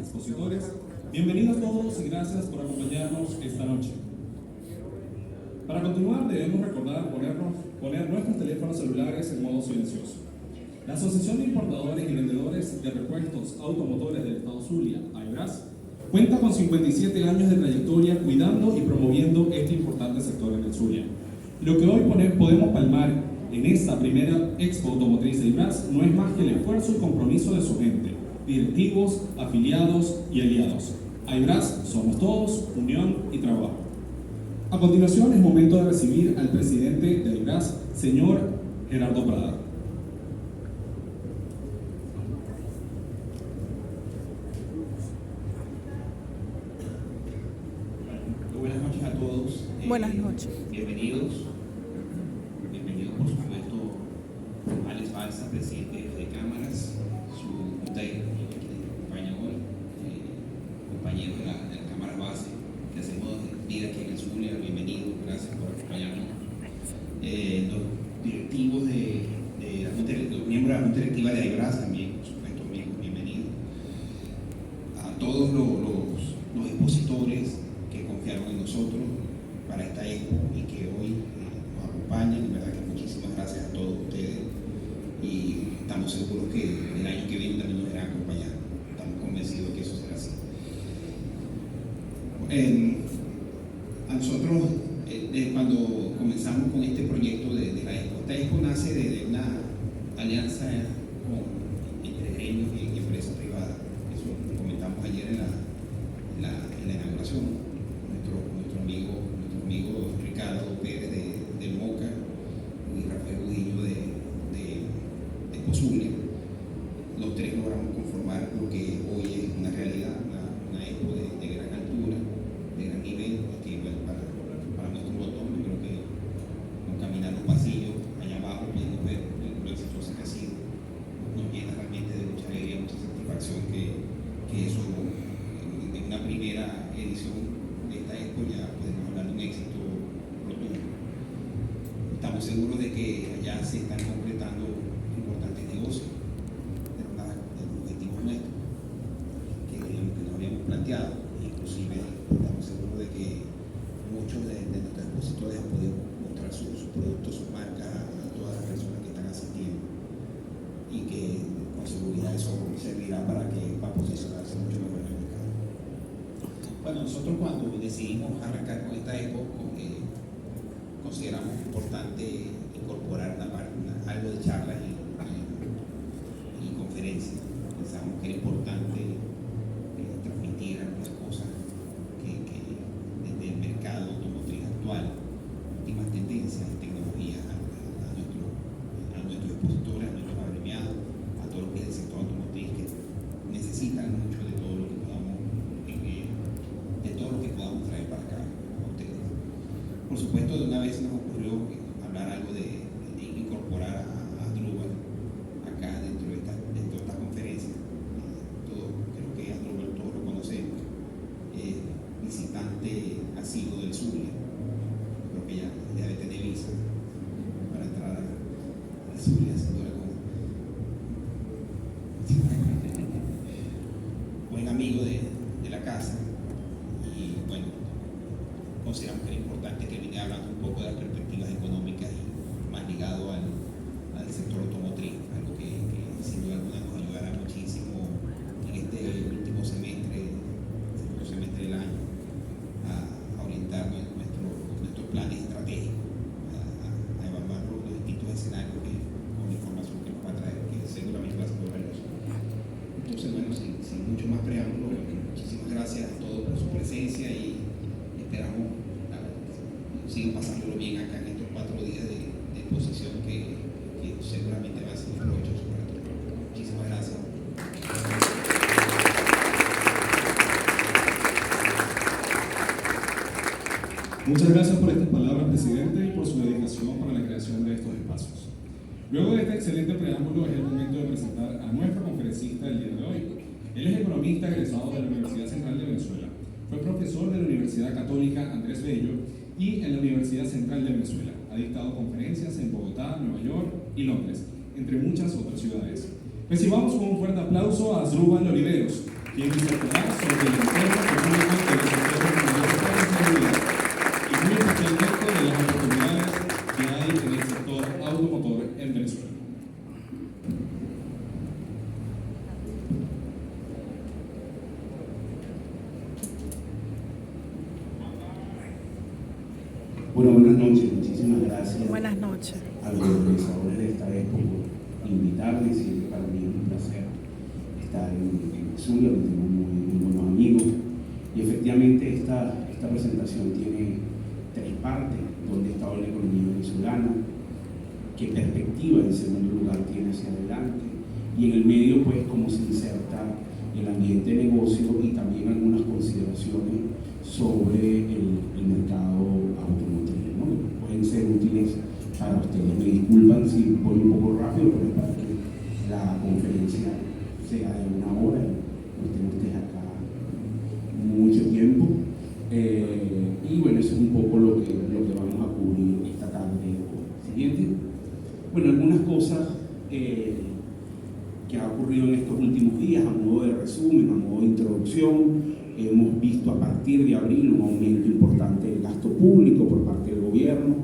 expositores, bienvenidos todos y gracias por acompañarnos esta noche. Para continuar debemos recordar poner nuestros teléfonos celulares en modo silencioso. La Asociación de Importadores y Vendedores de Repuestos Automotores del Estado Zulia, AIBRAS, cuenta con 57 años de trayectoria cuidando y promoviendo este importante sector en el Zulia. Lo que hoy podemos palmar en esta primera Expo Automotriz de AIBRAS no es más que el esfuerzo y compromiso de su gente, directivos, afiliados y aliados. AIBRAS somos todos, unión y trabajo. A continuación es momento de recibir al presidente de AIBRAS, señor Gerardo Prada. Buenas noches a todos. Buenas noches. Bienvenidos. Bienvenidos, por supuesto, Alex Balsa, presidente de Cámaras, su junta que nos acompaña hoy, compañeros de la Cámara Base, que hacemos vida aquí en el Zulia. Bienvenidos, gracias por acompañarnos. Los directivos los miembros de la Junta Directiva de AIBRAS también, por supuesto, bienvenidos. A todos los expositores que confiaron en nosotros para esta expo y que hoy nos acompañan. De verdad que muchísimas gracias a todos ustedes y estamos seguros que el año que viene también nos irán a acompañar. Estamos convencidos que eso será así. A nosotros, cuando comenzamos con este proyecto de la expo, esta expo nace de una alianza entre gremios y empresas privadas. Eso lo comentamos ayer en la inauguración. Nuestro amigo Ricardo Pérez de Moca y Rafael Udillo de Expozulia, los tres logramos conformar lo que hoy es una realidad, una expo de gran altura, de gran nivel, que bueno, para nuestro botón, yo creo que con caminar los pasillos allá abajo podemos ver lo exitosa que ha sido. Nos llena realmente de mucha alegría, mucha satisfacción que eso en una primera edición de esta expo ya podemos hablar de un éxito rotundo. Estamos seguros de que allá se están concretando importantes negocios de los objetivos nuestros que nos habíamos planteado. Inclusive estamos seguros de que muchos de nuestros expositores han podido mostrar sus productos, sus marcas a todas las personas que están asistiendo y que con seguridad eso servirá para posicionarse mucho mejor en el mercado. Bueno, nosotros cuando decidimos arrancar con esta expo, consideramos importante incorporar algo de charlas y conferencias. Pensamos que era importante transmitir algunas cosas que desde el mercado automotriz actual, últimas tendencias de tecnología a nuestros expositores, a nuestros agremiados, a todo lo que es el sector automotriz, que necesitan mucho de todo lo que podamos traer para acá a ustedes. Por supuesto, de una vez se nos ocurrió hablar algo de incorporar a Asdrúbal acá dentro de esta conferencia. Creo que Asdrúbal todos lo conocemos, visitante asiduo del Zulia. Creo que ya debe tener visa para entrar al Zulia, sin duda alguna. Buen amigo de la casa. Y bueno, consideramos que era importante que viniera hablando un poco de las perspectivas económicas y más ligado al sector automotriz, algo que sin duda alguna nos ayudará muchísimo en este último semestre, segundo semestre del año, a orientar nuestros planes estratégicos, a evaluar los distintos escenarios con la información que nos va a traer, que seguramente va a ser valiosa. Entonces, bueno, sin mucho más preámbulo, muchísimas gracias a todos por su presencia y esperamos sigan pasándolo bien acá en estos 4 días de exposición que seguramente va a ser muy provechoso para todos. Muchísimas gracias. Muchas gracias por estas palabras, presidente, y por su dedicación para la creación de estos espacios. Luego de este excelente preámbulo, es el momento de presentar a nuestro conferencista del día de hoy. Él es economista egresado de la Universidad Central de Venezuela. Fue profesor de la Universidad Católica Andrés Bello y en la Universidad Central de Venezuela. Ha dictado conferencias en Bogotá, Nueva York y Londres, entre muchas otras ciudades. Recibamos con un fuerte aplauso a Asdrúbal Oliveros, quien insertará sobre el entorno económico de los sectores productores de seguridad y muy especialmente de las oportunidades que hay en el sector automotor en Venezuela. Bueno, buenas noches, muchísimas gracias. Buenas noches. A los organizadores de esta expo por invitarme, siempre para mí es un placer estar en Zulia, donde tengo muy buenos amigos. Y efectivamente esta presentación tiene tres partes: dónde está la economía venezolana, qué perspectiva en segundo lugar tiene hacia adelante, y en el medio pues cómo se inserta el ambiente de negocio y también algunas consideraciones sobre el mercado automotriz, ¿no? Pueden ser útiles para ustedes. Me disculpan si voy un poco rápido, pero es para que la conferencia sea de una hora y no estén ustedes acá mucho tiempo. Y bueno, eso es un poco lo que vamos a cubrir esta tarde. Siguiente. Bueno, algunas cosas que ha ocurrido en estos últimos días, a modo de resumen, a modo de introducción. Hemos visto a partir de abril un aumento importante del gasto público por parte del gobierno,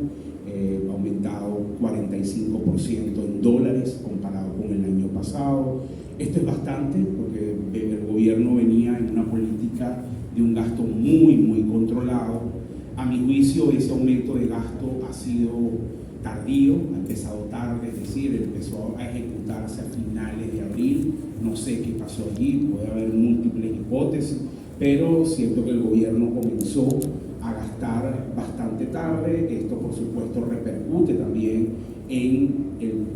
ha aumentado 45% en dólares comparado con el año pasado. Esto es bastante porque el gobierno venía en una política de un gasto muy controlado. A mi juicio, ese aumento de gasto ha sido tardío, ha empezado tarde, es decir, empezó a ejecutarse a finales de abril. No sé qué pasó allí, puede haber múltiples hipótesis, pero siento que el gobierno comenzó a gastar bastante tarde. Esto, por supuesto, repercute también en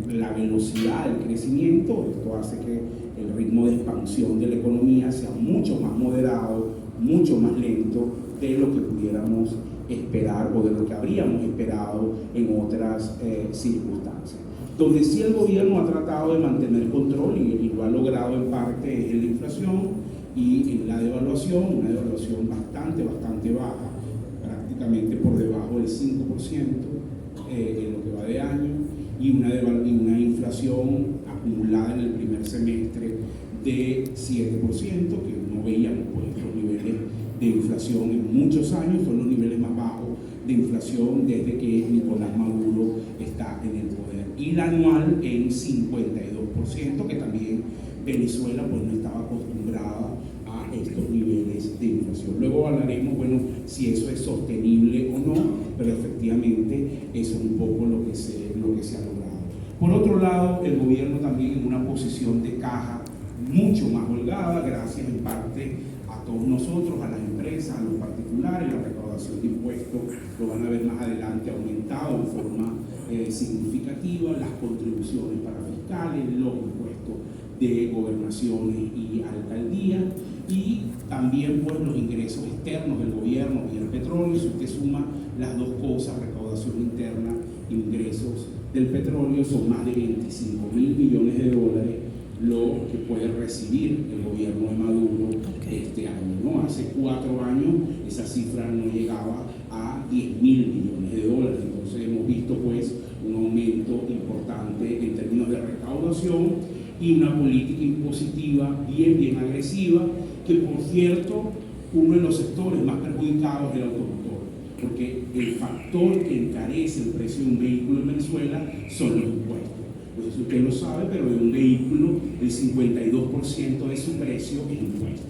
la velocidad del crecimiento. Esto hace que el ritmo de expansión de la economía sea mucho más moderado, mucho más lento de lo que pudiéramos esperar o de lo que habríamos esperado en otras circunstancias. Donde sí el gobierno ha tratado de mantener control y lo ha logrado en parte es en la inflación y en la devaluación, una devaluación bastante baja, prácticamente por debajo del 5% en lo que va de año, y una inflación acumulada en el primer semestre de 7%, que no veíamos pues los niveles de inflación en muchos años. Son los niveles más bajos de inflación desde que Nicolás Maduro está en el poder, y la anual en 52%, que también Venezuela pues no estaba acostumbrada a estos niveles de inflación. Luego hablaremos, bueno, si eso es sostenible o no, pero efectivamente eso es un poco lo que se ha logrado. Por otro lado, el gobierno también en una posición de caja mucho más holgada, gracias en parte a todos nosotros, a las empresas, a los particulares. La recaudación de impuestos, lo van a ver más adelante, ha aumentado de forma significativa, las contribuciones para fiscales, los impuestos de gobernaciones y alcaldías, y también pues los ingresos externos del gobierno y el petróleo. Si usted suma las dos cosas, recaudación interna e ingresos del petróleo, son más de 25.000 millones de dólares lo que puede recibir el gobierno de Maduro este año, ¿no? Hace 4 años esa cifra no llegaba a 10.000 millones de dólares. Entonces hemos visto pues un aumento importante en términos de recaudación y una política impositiva bien agresiva, que por cierto, uno de los sectores más perjudicados es el automotor, porque el factor que encarece el precio de un vehículo en Venezuela son los impuestos. Pues eso usted lo sabe, pero de un vehículo el 52% de su precio es impuesto.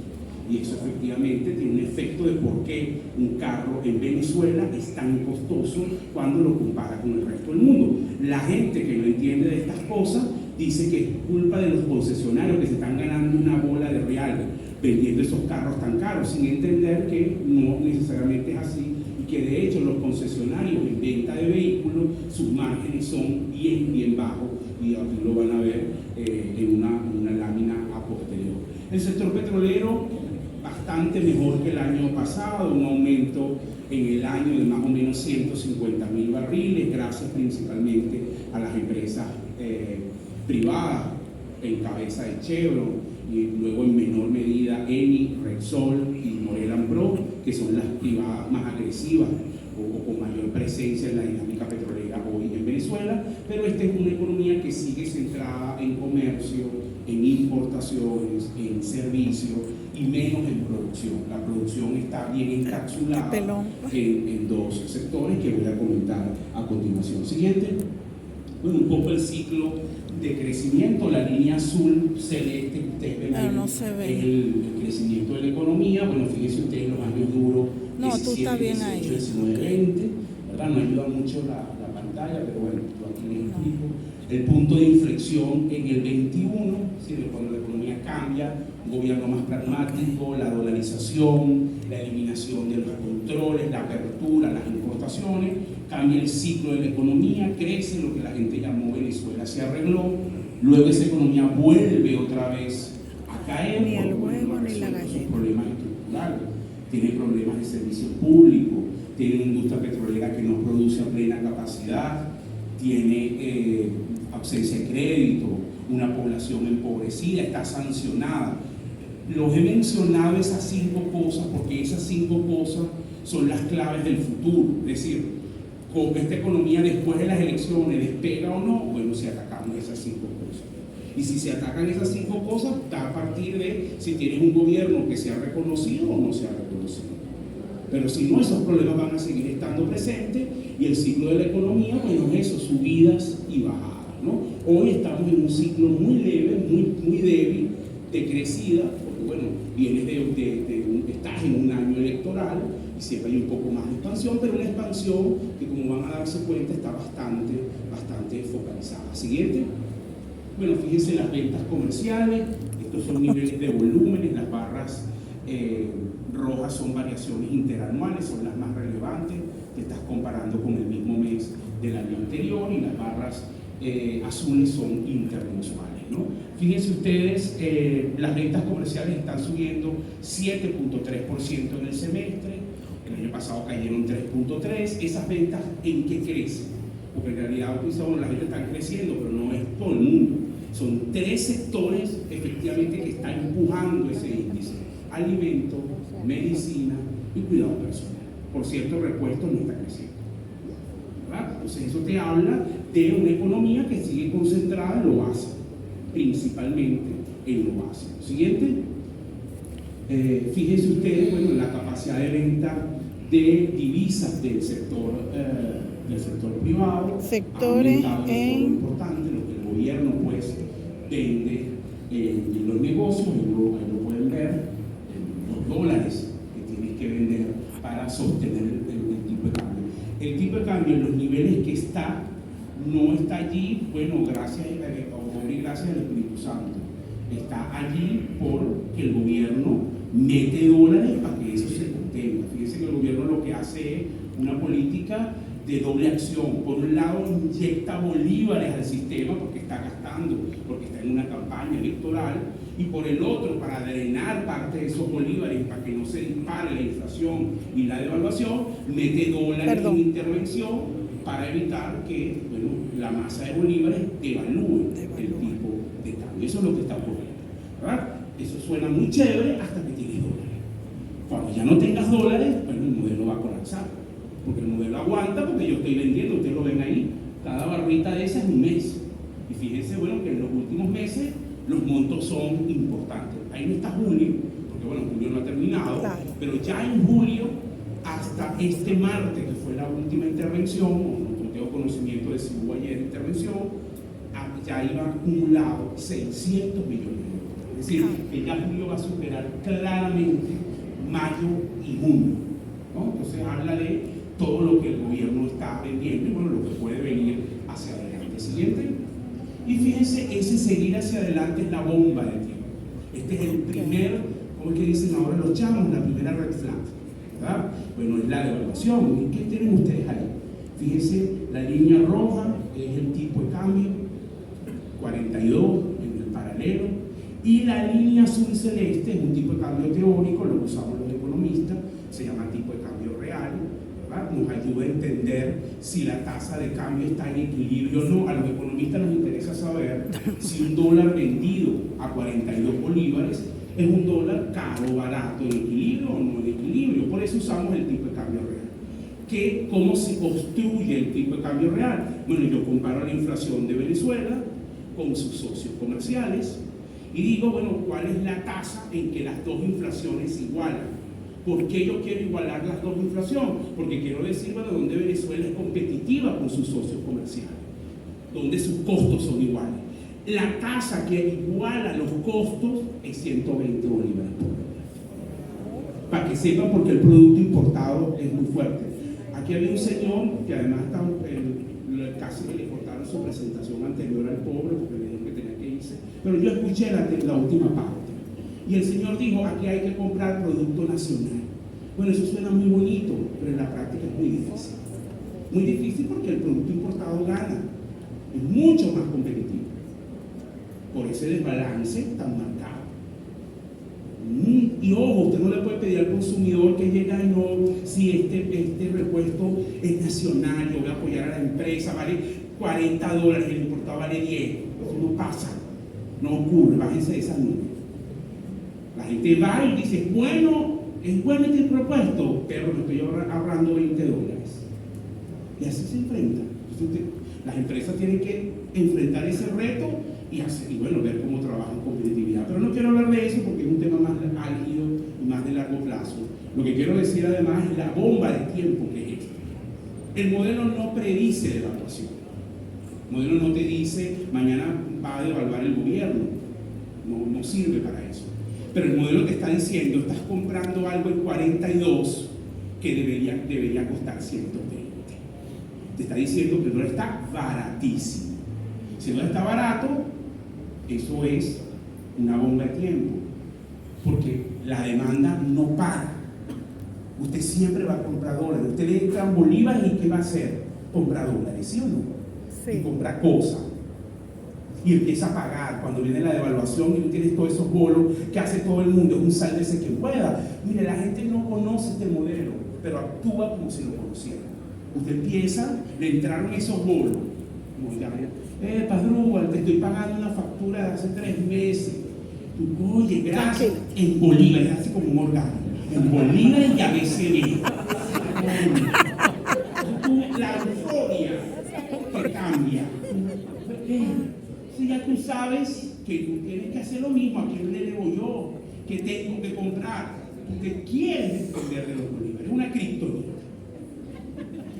Y eso efectivamente tiene un efecto de por qué un carro en Venezuela es tan costoso cuando lo compara con el resto del mundo. La gente que no entiende de estas cosas dice que es culpa de los concesionarios que se están ganando una bola de real vendiendo esos carros tan caros, sin entender que no necesariamente es así, y que de hecho los concesionarios en venta de vehículos, sus márgenes son bien bajos, y aquí lo van a ver en una lámina a posterior. El sector petrolero bastante mejor que el año pasado, un aumento en el año de más o menos 150.000 barriles, gracias principalmente a las empresas privadas en cabeza de Chevron, y luego en menor medida Eni, Repsol y Morel Pro, que son las privadas más agresivas o con mayor presencia en la dinámica petrolera hoy en Venezuela. Pero esta es una economía que sigue centrada en comercio, en importaciones, en servicios, y menos en producción. La producción está bien encapsulada en dos sectores que voy a comentar a continuación. Siguiente. Bueno, un poco el ciclo de crecimiento, la línea azul celeste que ustedes ven ahí, es el crecimiento de la economía. Bueno, fíjense ustedes los años duros, 17, 18, 19, 20, ¿verdad? No ayuda mucho la pantalla, pero bueno, yo aquí les explico. El punto de inflexión en el 21, ¿sí? Cuando la economía cambia, un gobierno más pragmático, la dolarización, la eliminación de los controles, la apertura, las importaciones, cambia el ciclo de la economía, crece lo que la gente llamó Venezuela se arregló, luego esa economía vuelve otra vez a caer, ni el porque huevo no ni la galleta. problemas estructurales, tiene problemas de servicios públicos, tiene una industria petrolera que no produce a plena capacidad, tiene ausencia de crédito, una población empobrecida, está sancionada. Los he mencionado esas 5 cosas porque esas 5 cosas son las claves del futuro. Es decir, con esta economía después de las elecciones despega o no, bueno, si atacamos esas 5 cosas. Y si se atacan esas 5 cosas, está a partir de si tienes un gobierno que sea reconocido o no sea reconocido. Pero si no, esos problemas van a seguir estando presentes y el ciclo de la economía, bueno, es eso, subidas y bajadas, ¿no? Hoy estamos en un ciclo muy leve, muy débil, de crecida, porque bueno, vienes estás en un año electoral y siempre hay un poco más de expansión, pero una expansión que, como van a darse cuenta, está bastante focalizada. Siguiente. Bueno, fíjense las ventas comerciales, estos son niveles de volúmenes, las barras rojas son variaciones interanuales, son las más relevantes, te estás comparando con el mismo mes del año anterior, y las barras azules son intermensuales, ¿no? Fíjense ustedes, las ventas comerciales están subiendo 7.3% en el semestre, el año pasado cayeron 3.3%. ¿Esas ventas en qué crecen? Porque en realidad las ventas están creciendo, pero no es todo el mundo. Son 3 sectores efectivamente que están empujando ese índice: alimento, medicina y cuidado personal. Por cierto, repuesto no está creciendo, ¿verdad? Entonces eso te habla de una economía que sigue concentrada en lo básico, principalmente en lo básico. Siguiente. Fíjense ustedes, bueno, la capacidad de venta de divisas del sector privado. Sectores en importante, lo que el gobierno pues vende en los negocios, ahí lo pueden ver, los dólares que tienes que vender para sostener el tipo de cambio. El tipo de cambio en los niveles que está, no está allí, bueno, gracias al Espíritu Santo. Está allí porque el gobierno mete dólares para que eso se contenga. Fíjense que el gobierno lo que hace es una política de doble acción. Por un lado, inyecta bolívares al sistema porque está gastando, porque está en una campaña electoral, y por el otro, para drenar parte de esos bolívares para que no se dispare la inflación y la devaluación, mete dólares en intervención para evitar que, bueno, la masa de bolívares devalúe el tipo de cambio. Eso es lo que está ocurriendo, ¿verdad? Eso suena muy chévere hasta que tienes dólares. Cuando ya no tengas dólares, bueno, el modelo va a colapsar, porque el modelo aguanta, porque yo estoy vendiendo, ustedes lo ven ahí, cada barrita de esas es un mes. Y fíjense, bueno, que en los últimos meses los montos son importantes. Ahí no está julio, porque bueno, julio no ha terminado, claro, pero ya en julio, hasta este martes, que fue la última intervención, no tengo conocimiento de si hubo ayer intervención, ya iba acumulado 600 millones de dólares. Es decir, que ya julio va a superar claramente mayo y junio, ¿no? Entonces habla de todo lo que el gobierno está vendiendo y bueno, lo que puede venir hacia adelante. Siguiente. Y fíjense, ese seguir hacia adelante es la bomba de tiempo. Este es el primer, ¿cómo es que dicen ahora los chavos? La primera red flag, ¿verdad? Bueno, es la devaluación. ¿Y qué tienen ustedes ahí? Fíjense, la línea roja es el tipo de cambio, 42 en el paralelo, y la línea azul celeste es un tipo de cambio teórico, lo usamos los economistas, se llama tipo de cambio real, ¿verdad? Nos ayuda a entender si la tasa de cambio está en equilibrio o no. A los economistas nos interesa saber si un dólar vendido a 42 bolívares es un dólar caro, barato, en equilibrio o no en equilibrio. Por eso usamos el tipo de cambio real. ¿Cómo se construye el tipo de cambio real? Bueno, yo comparo la inflación de Venezuela con sus socios comerciales Y digo, bueno, ¿cuál es la tasa en que las dos inflaciones se igualan? ¿Por qué yo quiero igualar las dos inflaciones? Porque quiero decir, bueno, donde Venezuela es competitiva con sus socios comerciales, donde sus costos son iguales. La tasa que iguala los costos es 120 bolívares por dólar. Para que sepan, porque el producto importado es muy fuerte. Aquí había un señor que además casi que le cortaron su presentación anterior al pobre porque le dijeron que tenía que irse. Pero yo escuché la última parte. Y el señor dijo, aquí hay que comprar producto nacional. Bueno, eso suena muy bonito, pero en la práctica es muy difícil. Muy difícil porque el producto importado gana. Es mucho más competitivo. Por ese desbalance tan marcado. Y ojo, usted no le puede pedir al consumidor que llegue y no, si este repuesto es nacional, yo voy a apoyar a la empresa, vale $40, el importado vale 10. Eso no pasa, no ocurre, bájense de esa nube. La gente va y dice, es bueno este repuesto, pero me estoy ahorrando $20. Y así se enfrenta. Entonces, las empresas tienen que enfrentar ese reto y bueno, ver cómo trabajan competitividad. Pero no quiero hablar de eso porque es un tema más álgido y más de largo plazo. Lo que quiero decir además es la bomba de tiempo que es esto. El modelo no predice devaluación. El modelo no te dice mañana va a devaluar el gobierno. No sirve para eso. Pero el modelo te está diciendo, estás comprando algo en 42 que debería costar 120. Te está diciendo que el dólar está baratísimo. Si no está barato, eso es una bomba de tiempo, porque la demanda no para. Usted siempre va a comprar dólares. Usted le entra en bolívares y ¿qué va a hacer? Comprar dólares, ¿sí o no? Sí. Y comprar cosas. Y empieza a pagar cuando viene la devaluación y tú tienes todos esos bolos que hace todo el mundo. Es un sálvese quien pueda. Mire, la gente no conoce este modelo, pero actúa como si lo conociera. Usted empieza, le entraron esos bolos. Padrúbal, te estoy pagando una factura de hace 3 meses. Tú, oye, gracias. En bolívares, así como un órgano. En bolívares y a BCB. La euforia te cambia. Si ya tú sabes que tú tienes que hacer lo mismo, ¿a quién le debo yo? ¿Qué tengo que comprar? Usted quiere depender de los bolívares. Es una criptonita.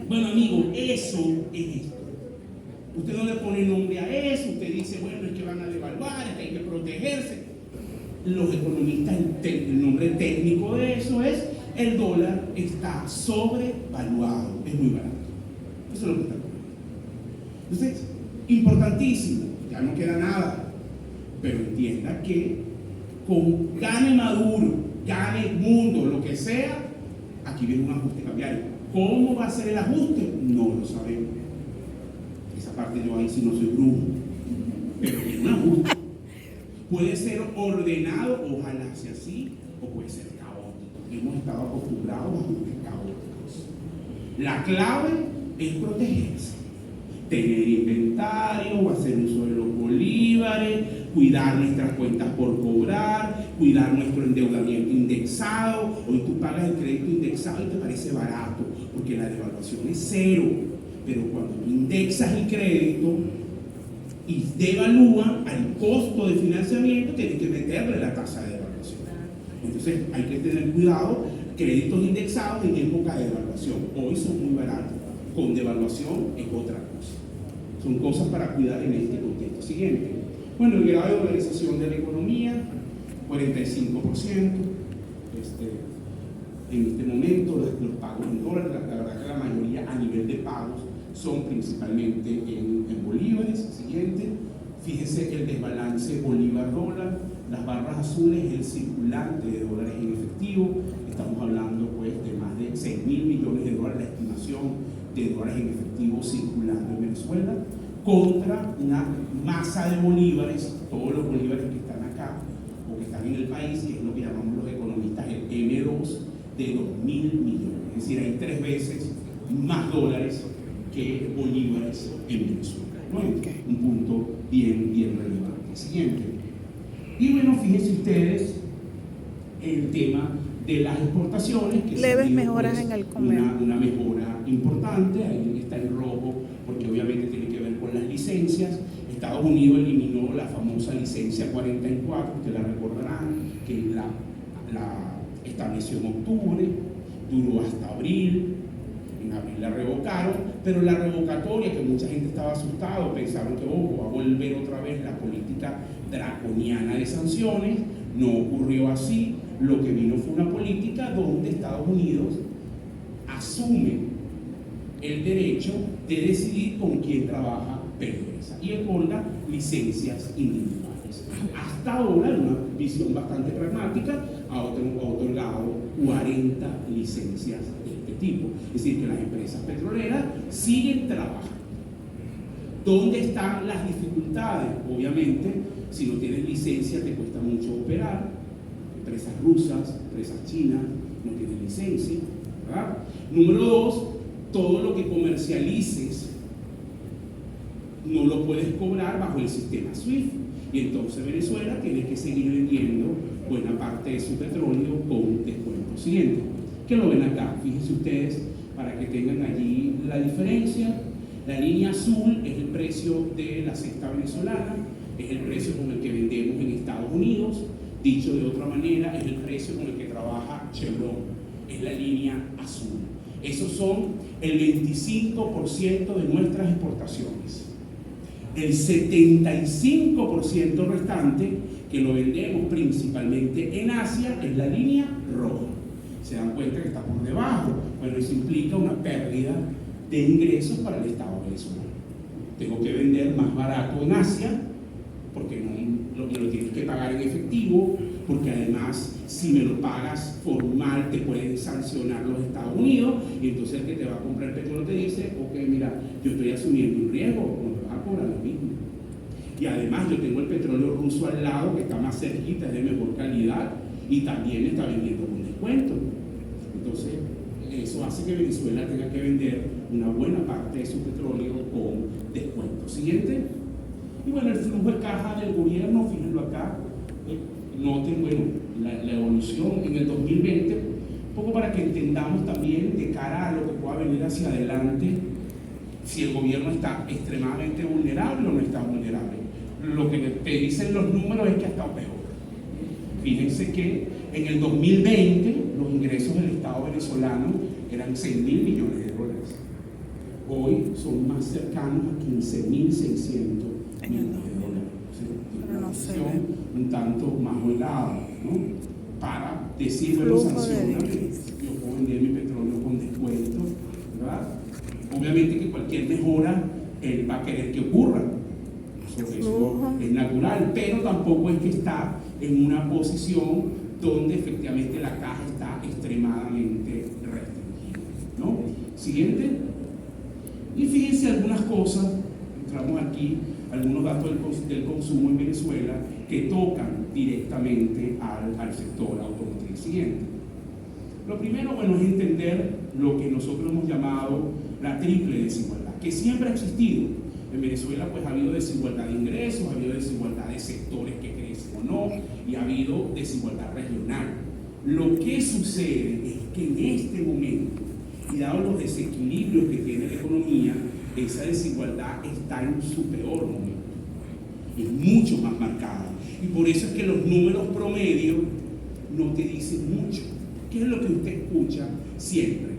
Bueno, amigo, eso es esto. Usted no le pone nombre a eso, usted dice, bueno, es que van a devaluar, es que hay que protegerse. Los economistas, el nombre técnico de eso es, el dólar está sobrevaluado, es muy barato. Eso es lo que está ocurriendo. Entonces, importantísimo, ya no queda nada, pero entienda que con gane Maduro, gane Mundo, lo que sea, aquí viene un ajuste cambiario. ¿Cómo va a ser el ajuste? No lo sabemos. Esa parte yo ahí sí no soy brujo, pero es un ajuste. Puede ser ordenado, ojalá sea así, o puede ser caótico. Hemos estado acostumbrados a ajustes caóticos. La clave es protegerse, tener inventario, hacer uso de los bolívares, cuidar nuestras cuentas por cobrar, cuidar nuestro endeudamiento indexado. Hoy tú pagas el crédito indexado y te parece barato, porque la devaluación es 0. Pero cuando tú indexas el crédito y devalúa al costo de financiamiento, tienes que meterle la tasa de devaluación. Entonces hay que tener cuidado, créditos indexados en época de devaluación. Hoy son muy baratos, con devaluación es otra cosa. Son cosas para cuidar en este contexto. Siguiente. Bueno, el grado de dolarización de la economía, 45%. En este momento los pagos en dólares, la verdad que la mayoría a nivel de pagos son principalmente en bolívares. Siguiente, fíjense el desbalance bolívar-dólar, las barras azules es el circulante de dólares en efectivo, estamos hablando pues de más de 6.000 millones de dólares, la estimación de dólares en efectivo circulando en Venezuela, contra una masa de bolívares, todos los bolívares que están acá o que están en el país, que es lo que llamamos los economistas el M2, de 2.000 millones, es decir, hay 3 veces más dólares que bolívares en Venezuela. ¿No? Un punto bien relevante. Siguiente. Y bueno, fíjense ustedes el tema de las exportaciones. Que leves mejoras pues, en el comercio. Una mejora importante, ahí está en rojo porque obviamente tiene que ver con las licencias. Estados Unidos eliminó la famosa licencia 44, ustedes la recordarán, que la estableció en octubre, duró hasta abril. En abril la revocaron, pero la revocatoria, que mucha gente estaba asustado, pensaron que va a volver otra vez la política draconiana de sanciones. No ocurrió así. Lo que vino fue una política donde Estados Unidos asume el derecho de decidir con quién trabaja PDVSA y otorga licencias individuales. Hasta ahora, en una visión bastante pragmática, ha otorgado 40 licencias de este tipo. Es decir, que las empresas petroleras siguen trabajando. ¿Dónde están las dificultades? Obviamente, si no tienes licencia te cuesta mucho operar. Empresas rusas, empresas chinas no tienen licencia, ¿verdad? Número 2, todo lo que comercialices no lo puedes cobrar bajo el sistema SWIFT, y entonces Venezuela tiene que seguir vendiendo buena parte de su petróleo con descuento. Siguiente, que lo ven acá, fíjense ustedes para que tengan allí la diferencia. La línea azul es el precio de la cesta venezolana, es el precio con el que vendemos en Estados Unidos. Dicho de otra manera, es el precio con el que trabaja Chevron, es la línea azul. Esos son el 25% de nuestras exportaciones. El 75% restante, que lo vendemos principalmente en Asia, es la línea roja. Se dan cuenta que está por debajo. Bueno, eso implica una pérdida de ingresos para el Estado venezolano. Tengo que vender más barato en Asia, porque lo tienes que pagar en efectivo, porque además si me lo pagas formal te pueden sancionar los Estados Unidos, y entonces el que te va a comprar el petróleo te dice, ok, mira, yo estoy asumiendo un riesgo, no te vas a cobrar lo mismo. Y además yo tengo el petróleo ruso al lado, que está más cerquita, es de mejor calidad, y también está vendiendo con descuento. Entonces eso hace que Venezuela tenga que vender una buena parte de su petróleo con descuento. Siguiente. Y bueno, el flujo de caja del gobierno, fíjenlo acá, noten, bueno, la evolución en el 2020, un poco para que entendamos también de cara a lo que pueda venir hacia adelante, si el gobierno está extremadamente vulnerable o no está vulnerable. Lo que te dicen los números es que ha estado peor. Fíjense que en el 2020 los ingresos del Estado venezolano eran 6.000 millones de dólares. Hoy son más cercanos a 15.600 millones de dólares. Una posición un tanto más holgada, ¿no? Para decir, bueno, sancioname, yo puedo vender mi petróleo con descuento, ¿verdad? Obviamente que cualquier mejora él va a querer que ocurra. Eso es natural, pero tampoco es que está en una posición donde efectivamente la caja está extremadamente restringida, ¿no? Siguiente. Y fíjense algunas cosas, entramos aquí, algunos datos del consumo en Venezuela que tocan directamente al sector automotriz. Siguiente. Lo primero, bueno, es entender lo que nosotros hemos llamado la triple desigualdad, que siempre ha existido. En Venezuela pues ha habido desigualdad de ingresos, ha habido desigualdad de sectores que crecen o no, y ha habido desigualdad regional. Lo que sucede es que en este momento, y dado los desequilibrios que tiene la economía, esa desigualdad está en su peor momento, es mucho más marcada. Y por eso es que los números promedio no te dicen mucho. ¿Qué es lo que usted escucha siempre?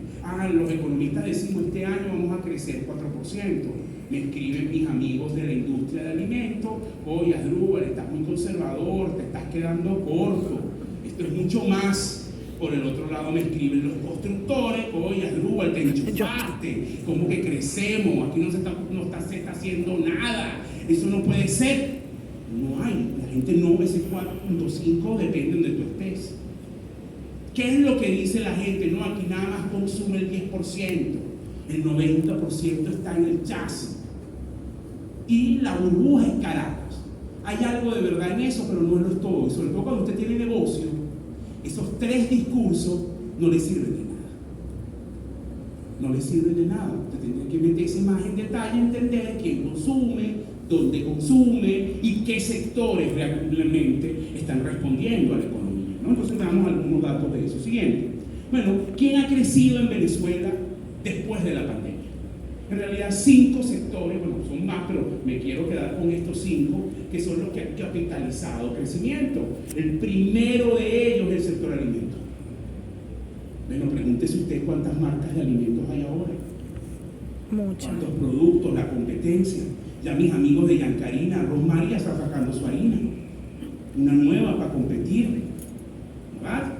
Los economistas decimos, este año vamos a crecer 4%. Me escriben mis amigos de la industria de alimentos, oye, Asdrúbal, estás muy conservador, te estás quedando corto, esto es mucho más. Por el otro lado me escriben los constructores, oye, Asdrúbal, te enchufaste, ¿cómo que crecemos? Aquí no se está haciendo nada, eso no puede ser. No hay, la gente no ve ese 4.5, depende de donde tú estés. ¿Qué es lo que dice la gente? No, aquí nada más consume el 10%, el 90% está en el chasis. Y la burbuja es Caracas. Hay algo de verdad en eso, pero no es todo. Y sobre todo cuando usted tiene negocio, esos tres discursos no le sirven de nada. No le sirven de nada. Usted tiene que meterse más en detalle, entender quién consume, dónde consume y qué sectores realmente están respondiendo a la economía, ¿no? Entonces veamos algunos datos de eso. Siguiente. Bueno, ¿quién ha crecido en Venezuela después de la pandemia? en realidad 5 sectores, bueno, son más, pero me quiero quedar con estos 5, que son los que han capitalizado crecimiento. El primero de ellos es el sector alimentos. Bueno, pregúntese usted cuántas marcas de alimentos hay ahora. Muchas. ¿Cuántos productos? La competencia. Ya mis amigos de Yancarina, Rosmar ya está sacando su harina. Una nueva para competir. ¿Verdad?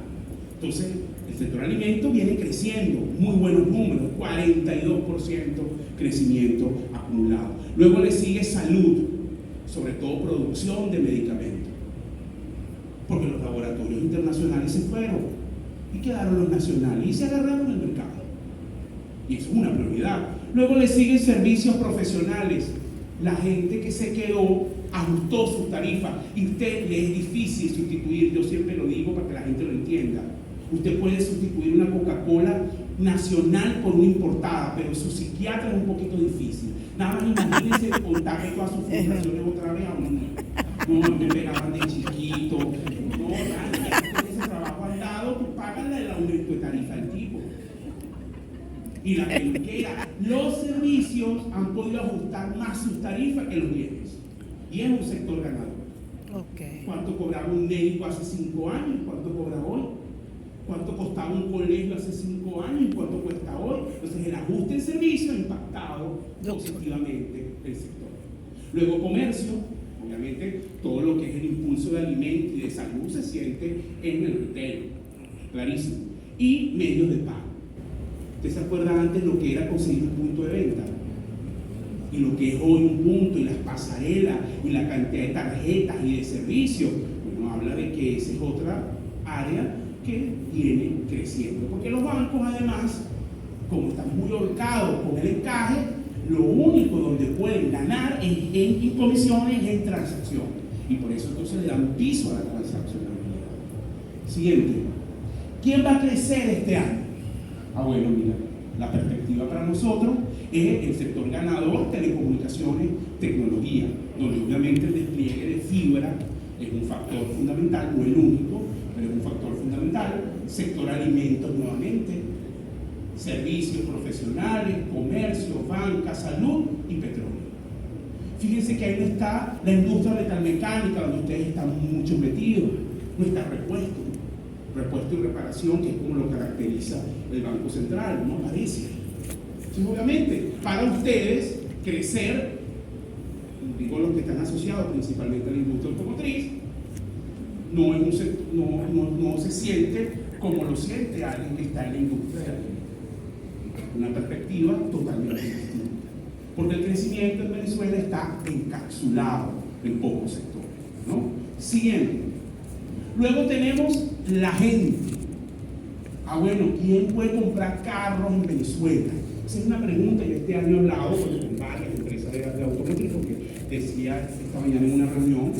Entonces, el sector alimentos viene creciendo. Muy buenos números. 42% crecimiento acumulado. Luego le sigue salud. Sobre todo producción de medicamentos. Porque los laboratorios internacionales se fueron. Y quedaron los nacionales. Y se agarraron el mercado. Y eso es una prioridad. Luego le siguen servicios profesionales. La gente que se quedó ajustó sus tarifas y usted le es difícil sustituir, yo siempre lo digo para que la gente lo entienda. Usted puede sustituir una Coca-Cola nacional por una importada, pero su psiquiatra es un poquito difícil. Nada más imagínense contarle todas sus frustraciones otra vez a uno. No, me pegaban de chiquito. No, nada, ese trabajo al lado, tú págale el aumento de tarifa al tipo. Y la peluquera, los servicios han podido ajustar más sus tarifas que los bienes. Y es un sector ganador. Okay. ¿Cuánto cobraba un médico hace 5 años? ¿Cuánto cobra hoy? ¿Cuánto costaba un colegio hace 5 años? ¿Y cuánto cuesta hoy? Entonces el ajuste en servicio ha impactado positivamente el sector. Luego comercio, obviamente todo lo que es el impulso de alimentos y de salud se siente en el retail, clarísimo. Y medios de pago. ¿Usted se acuerda antes lo que era conseguir un punto de venta? Y lo que es hoy un punto, y las pasarelas, y la cantidad de tarjetas y de servicios. Bueno, habla de que esa es otra área que viene creciendo. Porque los bancos, además, como están muy holgados con el encaje, lo único donde pueden ganar es en comisiones, en transacción. Y por eso entonces le dan piso a la transaccionalidad. Siguiente. ¿Quién va a crecer este año? Bueno, mira, la perspectiva para nosotros es el sector ganador, telecomunicaciones, tecnología, donde obviamente el despliegue de fibra es un factor fundamental, no el único, pero es un factor fundamental. Sector alimentos nuevamente, servicios profesionales, comercio, banca, salud y petróleo. Fíjense que ahí no está la industria metalmecánica, donde ustedes están mucho metidos, no está repuesto y reparación, que es como lo caracteriza el Banco Central, no aparece. Entonces, obviamente, para ustedes crecer, digo los que están asociados principalmente a la industria automotriz, no se siente como lo siente alguien que está en la industria. Una perspectiva totalmente distinta. Porque el crecimiento en Venezuela está encapsulado en pocos sectores, ¿no? Siguiente. Luego tenemos la gente. Bueno, ¿quién puede comprar carros en Venezuela? Esa es una pregunta. Yo este año he hablado con varias empresas de automotriz, porque decía esta mañana en una reunión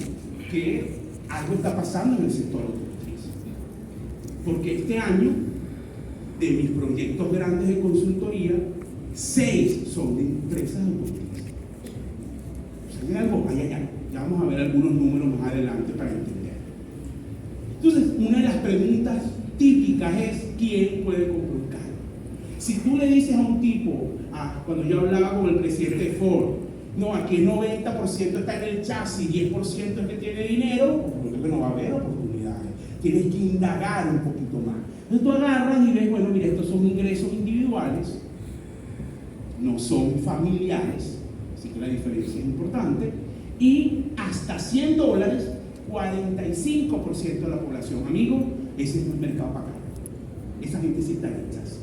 que algo está pasando en el sector automotriz. Porque este año, de mis proyectos grandes de consultoría, 6 son de empresas automotrices. O sea, hay algo, ya vamos a ver algunos números más adelante para entender. Entonces, una de las preguntas típicas es: ¿quién puede comprar un carro? Si tú le dices a un tipo, cuando yo hablaba con el presidente de Ford, no, aquí el 90% está en el chasis, 10% es que tiene dinero, porque no va a haber oportunidades. Tienes que indagar un poquito más. Entonces tú agarras y ves, bueno, mira, estos son ingresos individuales, no son familiares, así que la diferencia es importante, y hasta $100, 45% de la población, amigo, ese es un mercado para acá. Esa gente sí está en el chasis.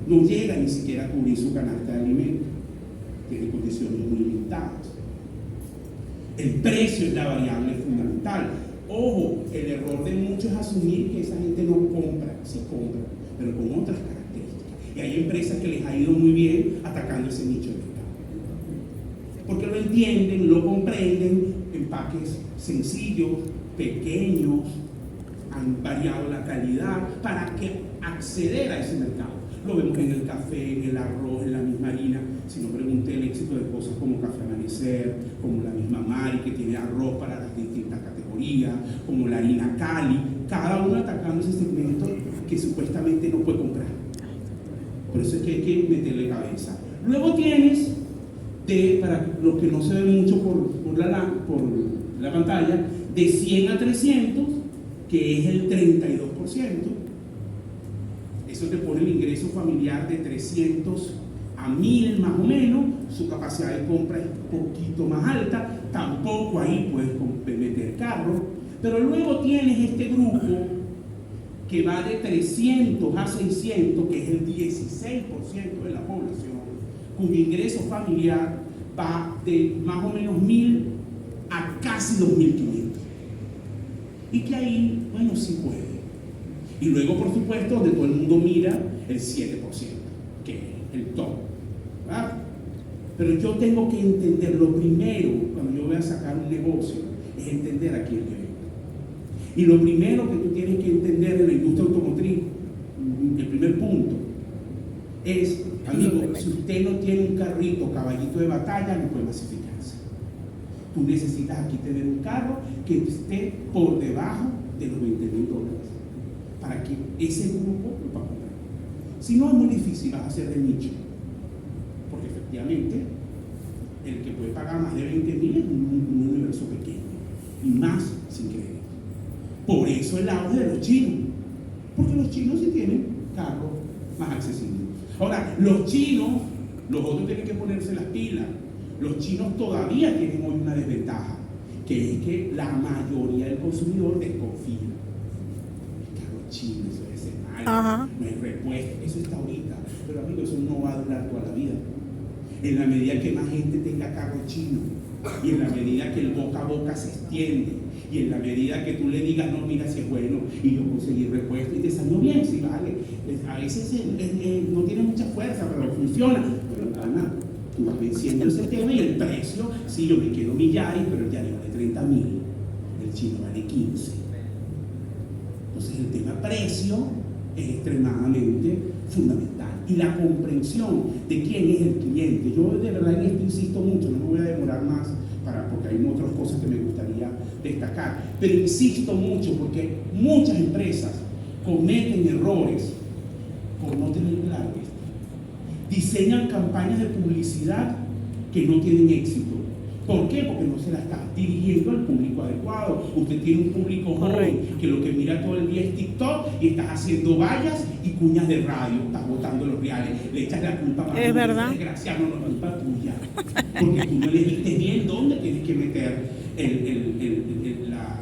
No llega ni siquiera a cubrir su canasta de alimentos. Tiene condiciones muy limitadas. El precio es la variable fundamental. Ojo, el error de muchos es asumir que esa gente no compra, sí compra, pero con otras características. Y hay empresas que les ha ido muy bien atacando ese nicho de mercado. Porque lo entienden, lo comprenden, empaques sencillos, pequeños, han variado la calidad para acceder a ese mercado. Lo vemos en el café, en el arroz, en la misma harina. Si no, pregunté el éxito de cosas como Café Amanecer, como la misma Mari, que tiene arroz para las distintas categorías, como la harina Cali, cada uno atacando ese segmento que supuestamente no puede comprar. Por eso es que hay que meterle cabeza. Luego tienes, para los que no se ven mucho por la pantalla, de 100 a 300, que es el 32%. Eso te pone el ingreso familiar de 300 a 1000 más o menos. Su capacidad de compra es un poquito más alta, tampoco ahí puedes meter carro. Pero luego tienes este grupo que va de 300 a 600, que es el 16% de la población, cuyo ingreso familiar va de más o menos 1000 a casi 2500. Y que ahí, bueno, sí puede. Y luego, por supuesto, donde todo el mundo mira, el 7%, que es el top, ¿verdad? Pero yo tengo que entender, lo primero, cuando yo voy a sacar un negocio, es entender a quién le vendo. Y lo primero que tú tienes que entender en la industria automotriz, el primer punto, es, amigo, si usted no tiene un carrito caballito de batalla, no puede masificarse. Tú necesitas aquí tener un carro que esté por debajo de los $20,000 para que ese grupo lo pueda comprar. Si no, es muy difícil, vas a hacer de nicho, porque efectivamente el que puede pagar más de 20,000 es un universo pequeño y más sin crédito. Por eso el auge de los chinos, porque los chinos sí tienen carros más accesibles. Ahora, los chinos, los otros tienen que ponerse las pilas. Los chinos todavía tienen hoy una desventaja, que es que la mayoría del consumidor desconfía. El carro chino, eso es mal, no hay repuesto, eso está ahorita, pero amigo, eso no va a durar toda la vida. En la medida que más gente tenga carro chino, y en la medida que el boca a boca se extiende, y en la medida que tú le digas, no, mira si es bueno, y yo conseguí repuesto, y te salió bien, sí, vale. A veces no tiene mucha fuerza, pero funciona. Pero nada, tú vas venciendo ese tema y el precio, sí, yo me quedo mi Yari, pero el Yari vale 30,000, el chino vale 15. Entonces el tema precio es extremadamente fundamental. Y la comprensión de quién es el cliente. Yo de verdad en esto insisto mucho, no me voy a demorar más, porque hay otras cosas que me gustaría destacar. Pero insisto mucho porque muchas empresas cometen errores por no tener claro esto. Diseñan campañas de publicidad que no tienen éxito. ¿Por qué? Porque no se la está dirigiendo al público adecuado. Usted tiene un público joven que lo que mira todo el día es TikTok y estás haciendo vallas y cuñas de radio, estás botando los reales, le echas la culpa a es verdad, desgraciado, no, la culpa tuya, porque tú no le dijiste bien dónde tienes que meter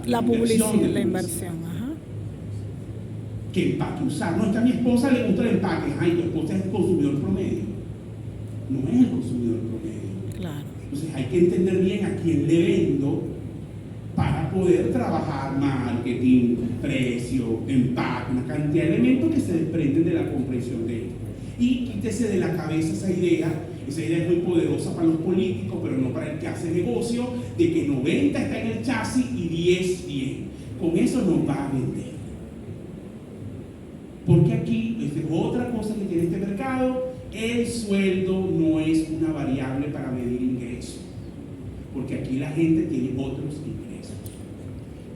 la publicidad, la inversión. ¿Qué empaque usar? No, es que a mi esposa le gusta el empaque. Ay, tu esposa es el consumidor promedio, no es el consumidor promedio. Claro. Entonces hay que entender bien a quién le vendo para poder trabajar marketing, precio, empaque, una cantidad de elementos que se desprenden de la comprensión de esto. Y quítese de la cabeza esa idea es muy poderosa para los políticos, pero no para el que hace negocio, de que 90 está en el chasis y 10 bien. Con eso no va a vender. Porque aquí, es otra cosa que tiene este mercado, el sueldo no es una variable para medir ingresos, porque aquí la gente tiene otros ingresos.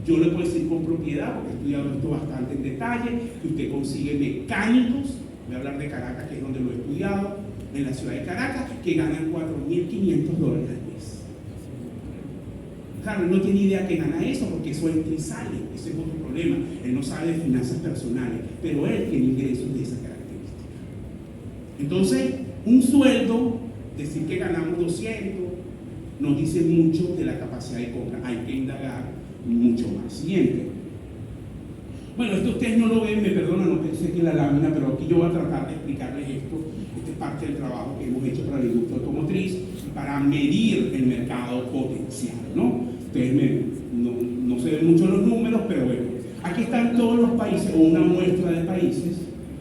Yo le puedo decir con propiedad, porque he estudiado esto bastante en detalle, que usted consigue mecánicos, voy a hablar de Caracas, que es donde lo he estudiado, en la ciudad de Caracas, que ganan $4,500 al mes. Claro, él no tiene idea que gana eso, porque eso entra y sale, ese es otro problema. Él no sabe de finanzas personales, pero él tiene ingresos de esa característica. Entonces, un sueldo, decir que ganamos 200, nos dice mucho de la capacidad de compra. Hay que indagar mucho más. Siguiente. Bueno, esto ustedes no lo ven, me perdonan, no pensé que en la lámina, pero aquí yo voy a tratar de explicarles esto. Esta es parte del trabajo que hemos hecho para la industria automotriz, para medir el mercado potencial, ¿no? Ustedes no se ven mucho los números, pero bueno, aquí están todos los países, o una muestra de países,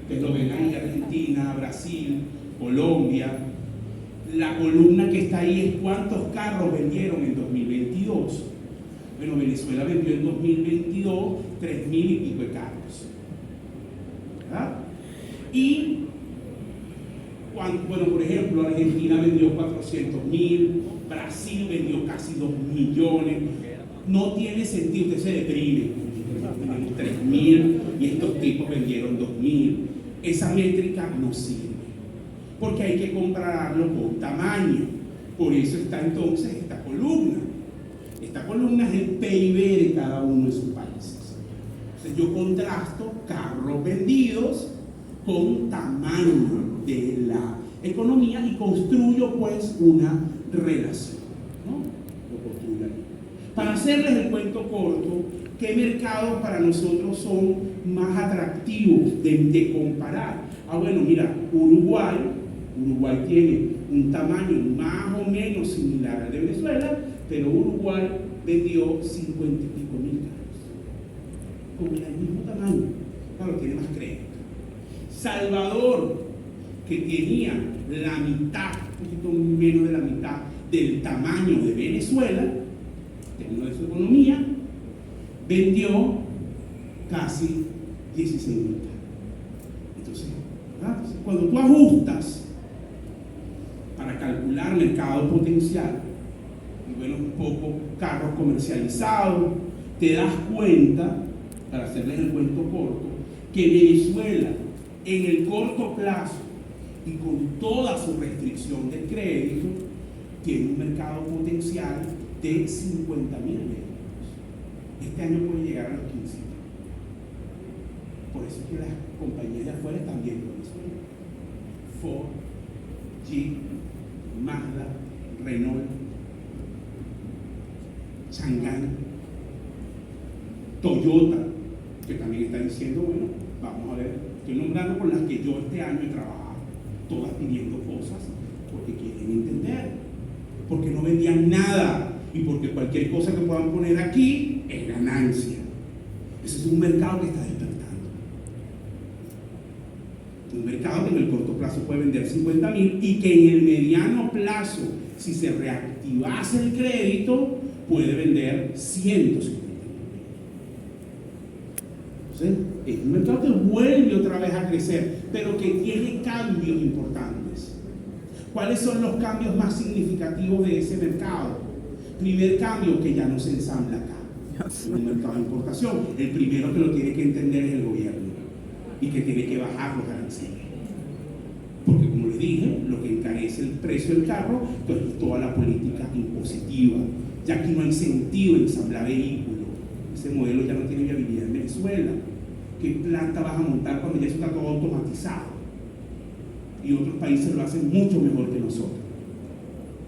que lo ven ahí, Argentina, Brasil, Colombia. La columna que está ahí es cuántos carros vendieron en 2022. Bueno, Venezuela vendió en 2022 3,000 y pico de carros, ¿verdad? Y, bueno, por ejemplo, Argentina vendió 400,000, Brasil vendió casi 2 millones. No tiene sentido, usted se deprime. Tenemos 3,000 y estos tipos vendieron 2,000. Esa métrica no sirve. porque hay que compararlo por tamaño. Por eso está entonces esta columna. Esta columna es el PIB de cada uno de sus países. Entonces yo contrasto carros vendidos con tamaño de la economía y construyo pues una relación, ¿no? Lo construyo ahí. Para hacerles el cuento corto, ¿qué mercados para nosotros son más atractivos de comparar? Bueno, mira, Uruguay tiene un tamaño más o menos similar al de Venezuela, pero Uruguay vendió 50 y pico mil carros con el mismo tamaño. Claro, tiene más crédito. Salvador, que tenía la mitad, un poquito menos de la mitad del tamaño de Venezuela, en términos de su economía, vendió casi 16 mil carros. Entonces, cuando tú ajustas para calcular mercado potencial, y bueno, un poco carros comercializados, te das cuenta, para hacerles el cuento corto, que Venezuela en el corto plazo y con toda su restricción de crédito tiene un mercado potencial de 50 mil euros. Este año puede llegar a los 15. Por eso es que las compañías de afuera están viendo Venezuela. Ford, Jeep, Mazda, Renault, Shanghai, Toyota, que también está diciendo, bueno, vamos a ver, estoy nombrando con las que yo este año he trabajado, todas pidiendo cosas porque quieren entender, porque no vendían nada y porque cualquier cosa que puedan poner aquí es ganancia. Ese es un mercado que está despertando. Un mercado que en el corto plazo puede vender 50 mil y que en el mediano plazo, si se reactivase el crédito, puede vender 150 mil. Entonces, es un mercado que vuelve otra vez a crecer, pero que tiene cambios importantes. ¿Cuáles son los cambios más significativos de ese mercado? Primer cambio, que ya no se ensambla acá. Es un mercado de importación. El primero que lo tiene que entender es el gobierno y que tiene que bajar los aranceles. Porque como les dije, lo que encarece el precio del carro, pues es toda la política impositiva. Ya que no hay sentido en ensamblar vehículos. Ese modelo ya no tiene viabilidad en Venezuela. ¿Qué planta vas a montar cuando ya eso está todo automatizado? Y otros países lo hacen mucho mejor que nosotros.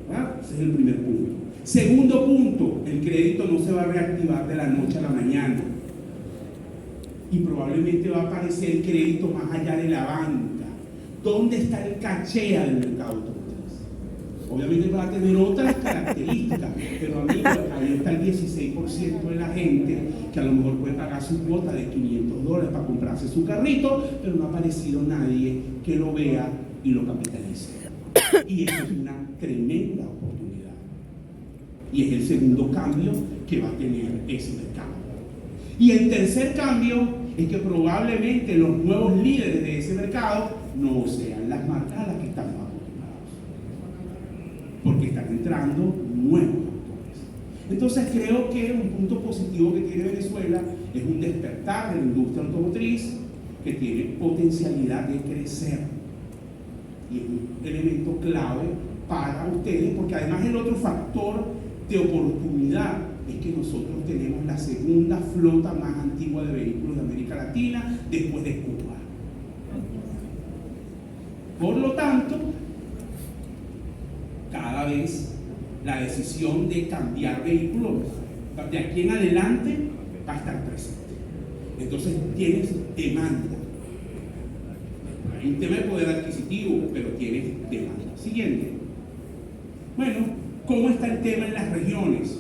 ¿Verdad? Ese es el primer punto. Segundo punto, el crédito no se va a reactivar de la noche a la mañana. Y probablemente va a aparecer crédito más allá de la banca. ¿Dónde está el caché del mercado automotriz? Obviamente va a tener otras características, pero amigos, ahí está el 16% de la gente que a lo mejor puede pagar su cuota de $500 para comprarse su carrito, pero no ha aparecido nadie que lo vea y lo capitalice. Y eso es una tremenda oportunidad. Y es el segundo cambio que va a tener ese mercado. Y el tercer cambio es que probablemente los nuevos líderes de ese mercado no sean las marcas a las que estamos acostumbrados, porque están entrando nuevos actores. Entonces creo que un punto positivo que tiene Venezuela es un despertar de la industria automotriz que tiene potencialidad de crecer y es un elemento clave para ustedes, porque además el otro factor de oportunidad es que nosotros tenemos la segunda flota más antigua de vehículos de América Latina después de Cuba. Por lo tanto, cada vez la decisión de cambiar vehículos de aquí en adelante va a estar presente. Entonces tienes demanda. Hay un tema de poder adquisitivo, pero tienes demanda. Siguiente. Bueno, ¿cómo está el tema en las regiones?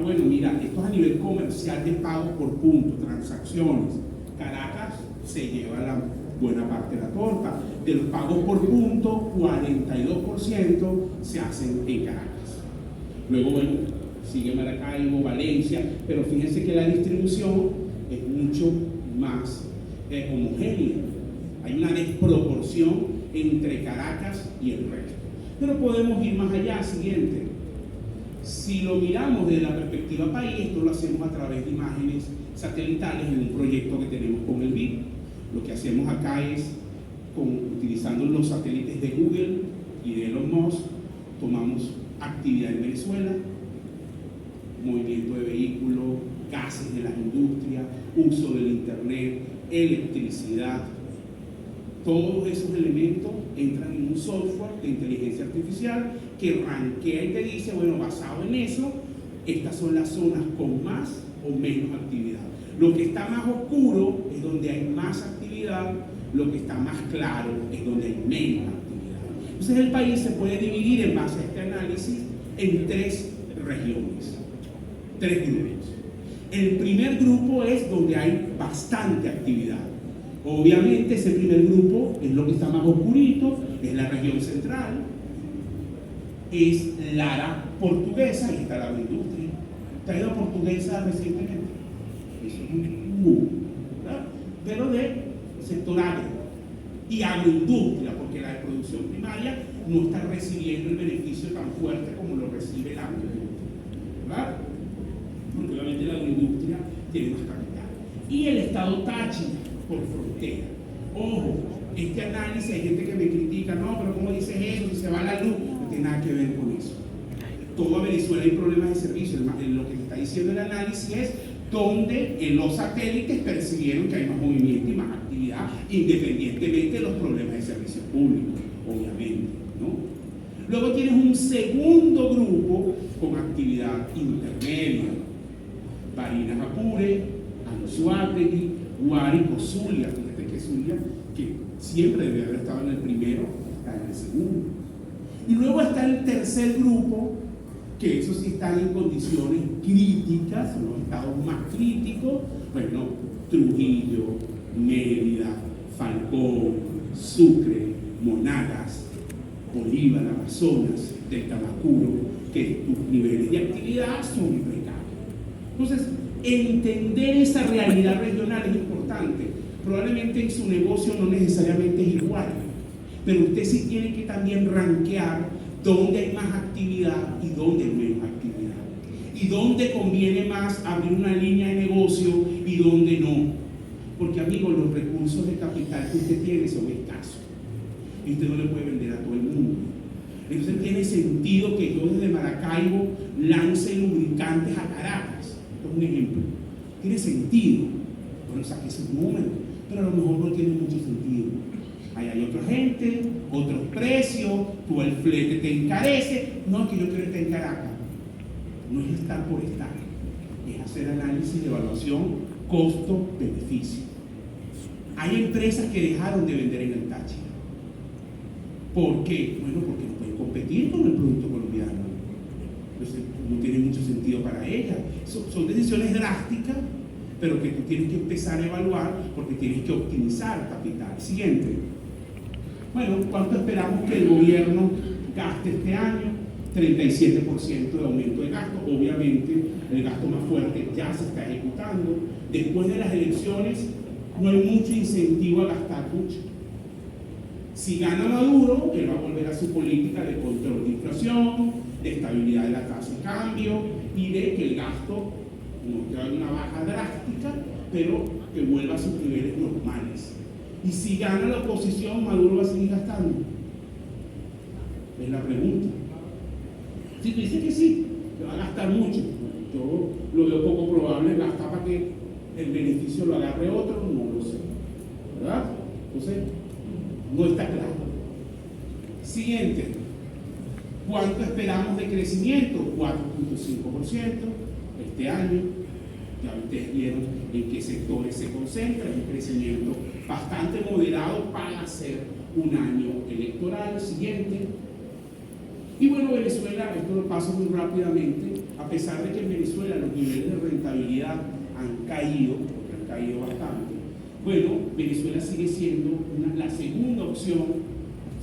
Bueno, mira, esto es a nivel comercial de pago por punto, transacciones. Caracas se lleva la buena parte de la torta. De los pagos por punto, 42% se hacen en Caracas. Luego, bueno, sigue Maracaibo, Valencia, pero fíjense que la distribución es mucho más homogénea. Hay una desproporción entre Caracas y el resto. Pero podemos ir más allá. Siguiente. Si lo miramos desde la perspectiva país, esto lo hacemos a través de imágenes satelitales en un proyecto que tenemos con el BID. Lo que hacemos acá es utilizando los satélites de Google y de Elon Musk, tomamos actividad en Venezuela, movimiento de vehículos, gases de las industrias, uso del internet, electricidad. Todos esos elementos entran en un software de inteligencia artificial que rankea y te dice, bueno, basado en eso, estas son las zonas con más o menos actividad. Lo que está más oscuro es donde hay más actividad, lo que está más claro es donde hay menos actividad. Entonces el país se puede dividir en base a este análisis en 3 regiones, 3 grupos. El primer grupo es donde hay bastante actividad. Obviamente ese primer grupo es lo que está más oscurito, es la región central, es Lara portuguesa y está la agroindustria. Traído portuguesa recientemente. Eso es un boom, ¿verdad? Pero de sector agro y agroindustria, porque la de producción primaria no está recibiendo el beneficio tan fuerte como lo recibe la agroindustria, ¿verdad? Porque obviamente la agroindustria tiene más capital. Y el estado Táchira, por frontera. Ojo, este análisis, hay gente que me critica, no, pero ¿cómo dices eso? Si se va la luz, no tiene nada que ver con eso. Toda Venezuela hay problemas de servicio. Lo que está diciendo el análisis es donde en los satélites percibieron que hay más movimiento y más actividad, independientemente de los problemas de servicio público, obviamente, ¿no? Luego tienes un segundo grupo con actividad intermedia. Barinas Apure, Anzoátegui, Guárico, Zulia. Fíjate que Zulia, que siempre debe haber estado en el primero, está en el segundo. Y luego está el tercer grupo, que esos sí están en condiciones críticas, son los estados más críticos, bueno, Trujillo, Mérida, Falcón, Sucre, Monagas, Bolívar, Amazonas, del Tamacuro, que tus niveles de actividad son precarios. Entonces, entender esa realidad regional es importante. Probablemente en su negocio no necesariamente es igual, pero usted sí tiene que también rankear dónde hay más actividad y dónde hay menos actividad, y dónde conviene más abrir una línea de negocio y dónde no. Porque, amigos, los recursos de capital que usted tiene son escasos y usted no le puede vender a todo el mundo. Entonces tiene sentido que yo desde Maracaibo lance lubricantes a Caracas. Esto es un ejemplo. Tiene sentido. Bueno, saque sus números, pero a lo mejor no tiene mucho sentido. Ahí hay otra gente, otros precios, tú el flete te encarece. No es que yo quiero estar en Caracas. No es estar por estar. Es hacer análisis de evaluación costo-beneficio. Hay empresas que dejaron de vender en el Táchira. ¿Por qué? Bueno, porque no pueden competir con el producto colombiano. Entonces, no tiene mucho sentido para ellas. Son decisiones drásticas, pero que tú tienes que empezar a evaluar porque tienes que optimizar capital. Siguiente. Bueno, ¿cuánto esperamos que el gobierno gaste este año? 37% de aumento de gasto. Obviamente, el gasto más fuerte ya se está ejecutando. Después de las elecciones, no hay mucho incentivo a gastar mucho. Si gana Maduro, él va a volver a su política de control de inflación, de estabilidad de la tasa de cambio y de que el gasto no queda en una baja drástica, pero que vuelva a sus niveles normales. Y si gana la oposición, Maduro va a seguir gastando. Es la pregunta. Si tú dices que sí, que va a gastar mucho, yo lo veo poco probable, gastar para que el beneficio lo agarre otro, no lo sé, ¿verdad? Entonces, no está claro. Siguiente. ¿Cuánto esperamos de crecimiento? 4.5% este año. Ya ustedes vieron en qué sectores se concentra, un crecimiento bastante moderado para ser un año electoral. Siguiente. Y bueno, Venezuela, esto lo paso muy rápidamente, a pesar de que en Venezuela los niveles de rentabilidad han caído, porque han caído bastante. Bueno, Venezuela sigue siendo la segunda opción.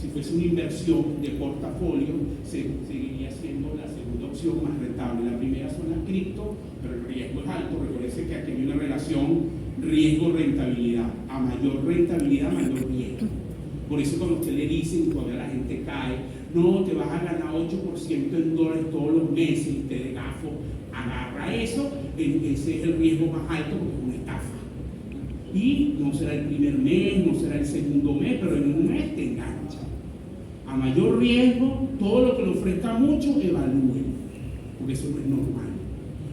Si fuese una inversión de portafolio, seguiría siendo la segunda opción más rentable. La primera son las cripto, pero el riesgo es alto. Recuerden que aquí hay una relación riesgo-rentabilidad. A mayor rentabilidad, mayor riesgo. Por eso cuando usted le dicen, todavía la gente cae, no, te vas a ganar 8% en dólares todos los meses, y usted de gafo agarra eso, ese es el riesgo más alto porque es una estafa. Y no será el primer mes, no será el segundo mes, pero en un mes te engancha. A mayor riesgo, todo lo que le ofrezca mucho, evalúen, porque eso no es normal.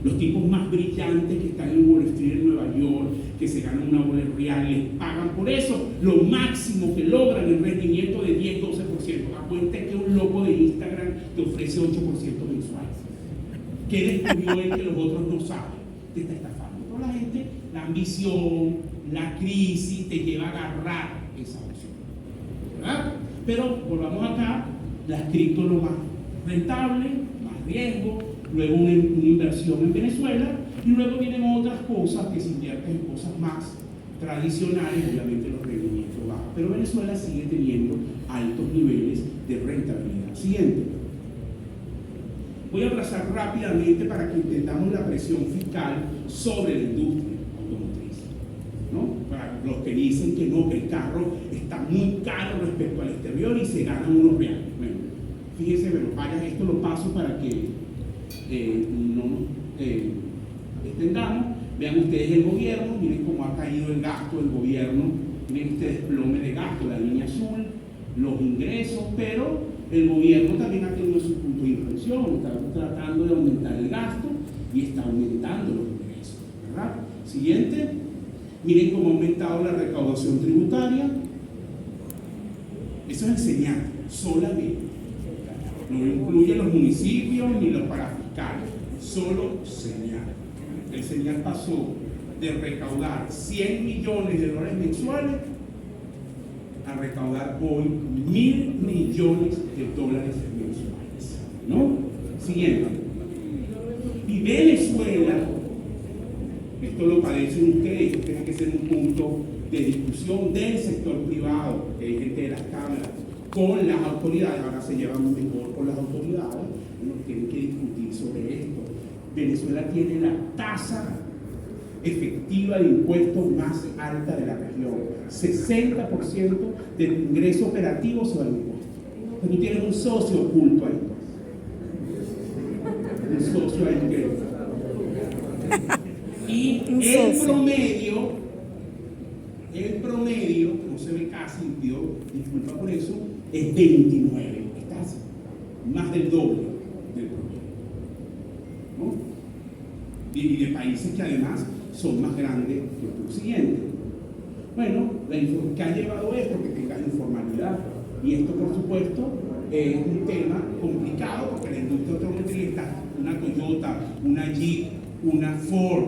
Los tipos más brillantes que están en Wall Street, en Nueva York, que se ganan una bola real, les pagan por eso. Lo máximo que logran es rendimiento de 10-12%. Acuérdate que un loco de Instagram te ofrece 8% mensual. ¿Qué descubrió él que los otros no saben? Te está estafando. Toda la gente, la ambición, la crisis te lleva a agarrar esa opción, ¿verdad? Pero volvamos acá, las cripto lo más rentable, más riesgo, luego una inversión en Venezuela y luego vienen otras cosas que se invierten en cosas más tradicionales, obviamente los rendimientos bajos, pero Venezuela sigue teniendo altos niveles de rentabilidad. Siguiente. Voy a pasar rápidamente para que entendamos la presión fiscal sobre la industria automotriz, ¿no? Para los que dicen que no, que el carro está muy caro respecto al exterior y se ganan unos reales. Bueno, fíjense, bueno, vaya, esto lo paso para que no nos extendamos. Vean ustedes el gobierno, miren cómo ha caído el gasto del gobierno, miren este desplome de gasto, la línea azul, los ingresos, pero el gobierno también ha tenido su punto de inflexión, está tratando de aumentar el gasto y está aumentando los ingresos, ¿verdad? Siguiente, miren cómo ha aumentado la recaudación tributaria. Eso es el señal, solamente. No incluye los municipios ni los parafiscales, solo señal. El señal pasó de recaudar 100 millones de dólares mensuales a recaudar hoy 1.000 millones de dólares mensuales, ¿no? Siguiente. Y Venezuela, esto lo padecen ustedes, esto tiene que ser un punto de discusión del sector privado, que hay gente de las cámaras, con las autoridades. Ahora se llevan mejor con las autoridades, tienen que discutir sobre esto. Venezuela tiene la tasa efectiva de impuestos más alta de la región. 60% del ingreso operativo se va al impuesto. Pero tú tienes un socio oculto ahí. Un socio ahí que... Y el promedio, que no se ve casi, pido disculpa por eso, es 29. Estás más del doble del promedio, ¿no? Y de países que además son más grandes que el siguiente. Bueno, ¿qué ha llevado esto? Que tengas informalidad. Y esto, por supuesto, es un tema complicado porque la industria automotriz está, una Toyota, una Jeep, una Ford,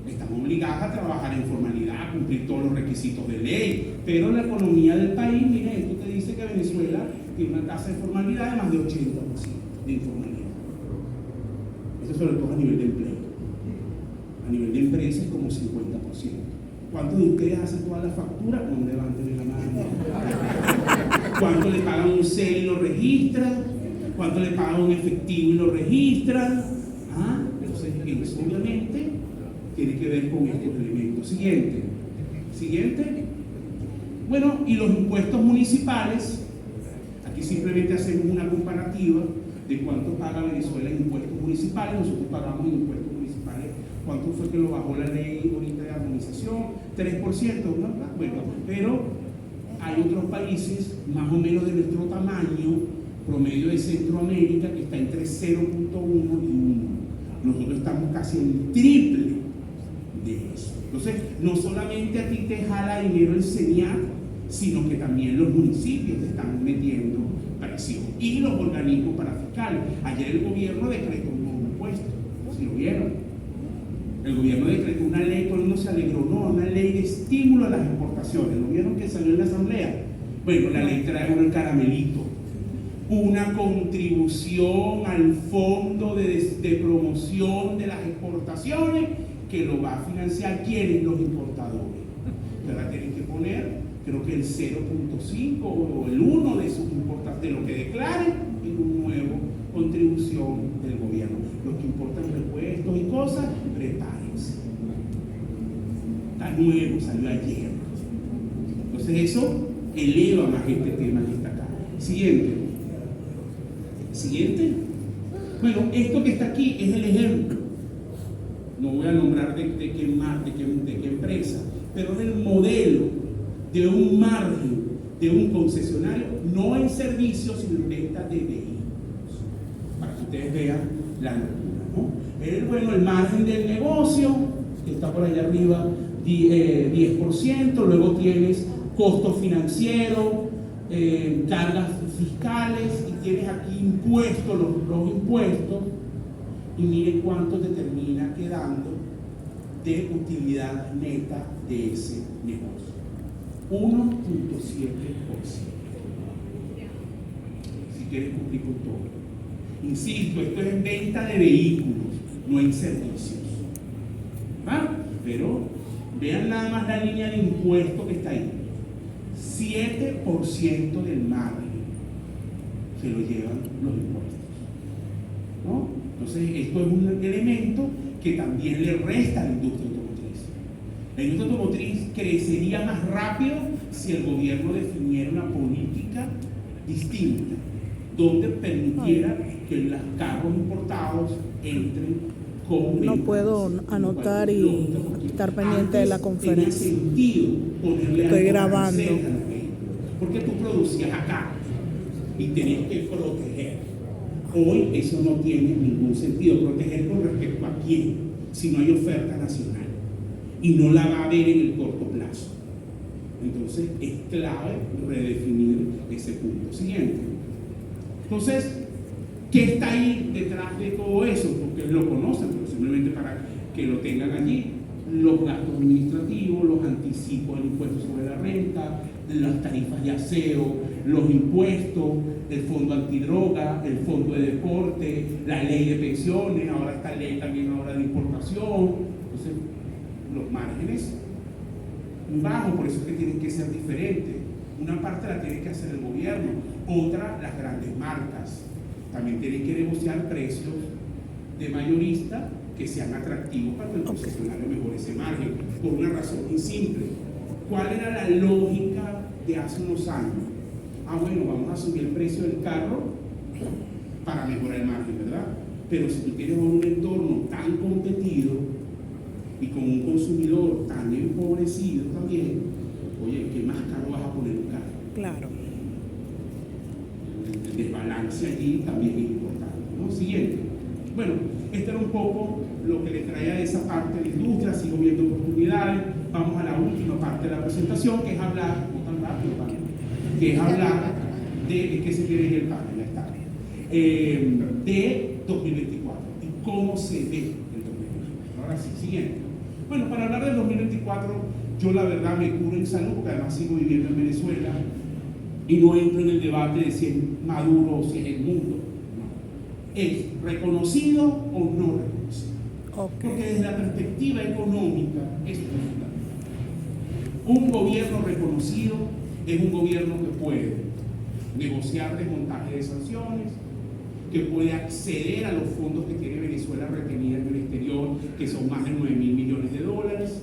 están obligadas a trabajar en formalidad, a cumplir todos los requisitos de ley. Pero la economía del país, mire, esto te dice que Venezuela tiene una tasa de formalidad de más de 80% de informalidad. Eso sobre todo a nivel de empleo. A nivel de empresa es como 50%. ¿Cuántos de ustedes hacen todas las facturas? No levanten la mano. ¿Cuánto le pagan un CEL y lo registran? ¿Cuánto le pagan un efectivo y lo registran? Entonces, eso obviamente tiene que ver con estos elementos. Siguiente. Bueno, y los impuestos municipales, aquí simplemente hacemos una comparativa de cuánto paga Venezuela en impuestos municipales. Nosotros pagamos en impuestos municipales, ¿cuánto fue que lo bajó la ley ahorita de armonización? 3%, ¿no? Bueno, pero hay otros países más o menos de nuestro tamaño, promedio de Centroamérica, que está entre 0.1 y 1. Nosotros estamos casi en el triple de eso. Entonces, no solamente a ti te jala dinero el SENIAT, sino que también los municipios te están metiendo presión y los organismos parafiscales. Ayer el gobierno decretó un nuevo impuesto, ¿sí lo vieron? El gobierno decretó una ley, todo el mundo se alegró, no, una ley de estímulo a las exportaciones. ¿Lo vieron que salió en la asamblea? Bueno, la ley trae un caramelito, una contribución al fondo de promoción de las exportaciones que lo va a financiar ¿quiénes? Los importadores. Ahora tienen que poner, creo que el 0.5 o el 1 de sus importaciones, de lo que declaren, en un nuevo contribución del gobierno. Los que importan repuestos y cosas, prepárense. Está nuevo, salió ayer. Entonces eso eleva más este tema que está acá. Siguiente. Bueno, esto que está aquí es el ejemplo. No voy a nombrar de qué empresa, pero es el modelo de un margen de un concesionario, no en servicios, sino en venta de vehículos, para que ustedes vean la locura, ¿no? Bueno, el margen del negocio, que está por allá arriba, 10%, luego tienes costos financieros, cargas fiscales, y tienes aquí impuestos, los impuestos, y miren cuánto te termina quedando de utilidad neta de ese negocio. 1.7%. Si quieres cumplir con todo. Insisto, esto es en venta de vehículos, no en servicios. ¿Verdad? Pero vean nada más la línea de impuesto que está ahí. 7% del margen se lo llevan los impuestos, ¿no? Entonces, esto es un elemento que también le resta a la industria automotriz. La industria automotriz crecería más rápido si el gobierno definiera una política distinta, donde permitiera que los carros importados entren con... No puedo anotar y estar pendiente de la conferencia. Estoy grabando. Porque tú producías acá y tenías que proteger. Hoy eso no tiene ningún sentido. Proteger con respecto a quién, si no hay oferta nacional. Y no la va a haber en el corto plazo. Entonces es clave redefinir ese punto. Siguiente. Entonces, ¿qué está ahí detrás de todo eso? Porque lo conocen, pero simplemente para que lo tengan allí. Los gastos administrativos, los anticipos del impuesto sobre la renta, las tarifas de aseo, los impuestos, el fondo antidroga, el fondo de deporte, la ley de pensiones, ahora esta ley también ahora de importación. Entonces, los márgenes muy bajos, por eso es que tienen que ser diferentes. Una parte la tiene que hacer el gobierno, otra las grandes marcas. También tienen que negociar precios de mayorista que sean atractivos para que el concesionario mejore ese margen, por una razón muy simple. ¿Cuál era la lógica de hace unos años? Bueno, vamos a subir el precio del carro para mejorar el margen, ¿verdad? Pero si tú tienes un entorno tan competido y con un consumidor tan empobrecido también, oye, ¿qué más caro vas a poner un carro? Claro. El desbalance allí también es importante, ¿no? Siguiente. Bueno, esto era un poco lo que le traía de esa parte de la industria. Sigo viendo oportunidades. Vamos a la última parte de la presentación, que es hablar, no tan rápido, que es hablar de qué se quiere ir el panel, ya está, de 2024 y cómo se ve el 2024. Ahora sí, siguiente. Bueno, para hablar del 2024, yo la verdad me curo en salud, porque además sigo viviendo en Venezuela y no entro en el debate de si es Maduro o si es el mundo. No. ¿Es reconocido o no reconocido? Okay. Porque desde la perspectiva económica es fundamental. Un gobierno reconocido es un gobierno que puede negociar desmontaje de sanciones, que puede acceder a los fondos que tiene Venezuela retenidos en el exterior, que son más de 9.000 millones de dólares,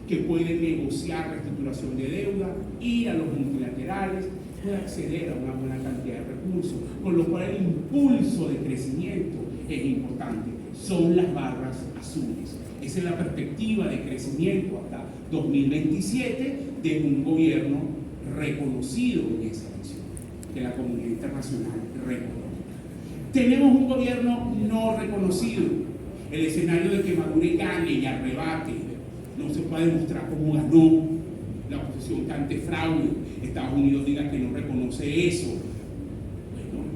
que puede negociar reestructuración de deuda, ir a los multilaterales, puede acceder a una buena cantidad de recursos, con lo cual el impulso de crecimiento es importante. Son las barras azules. Esa es la perspectiva de crecimiento hasta 2027 de un gobierno reconocido en esa nación, que la comunidad internacional reconozca. Tenemos un gobierno no reconocido. El escenario de que Maduro gane y arrebate no se puede demostrar cómo ganó. La oposición cante fraude. Estados Unidos diga que no reconoce eso. Bueno,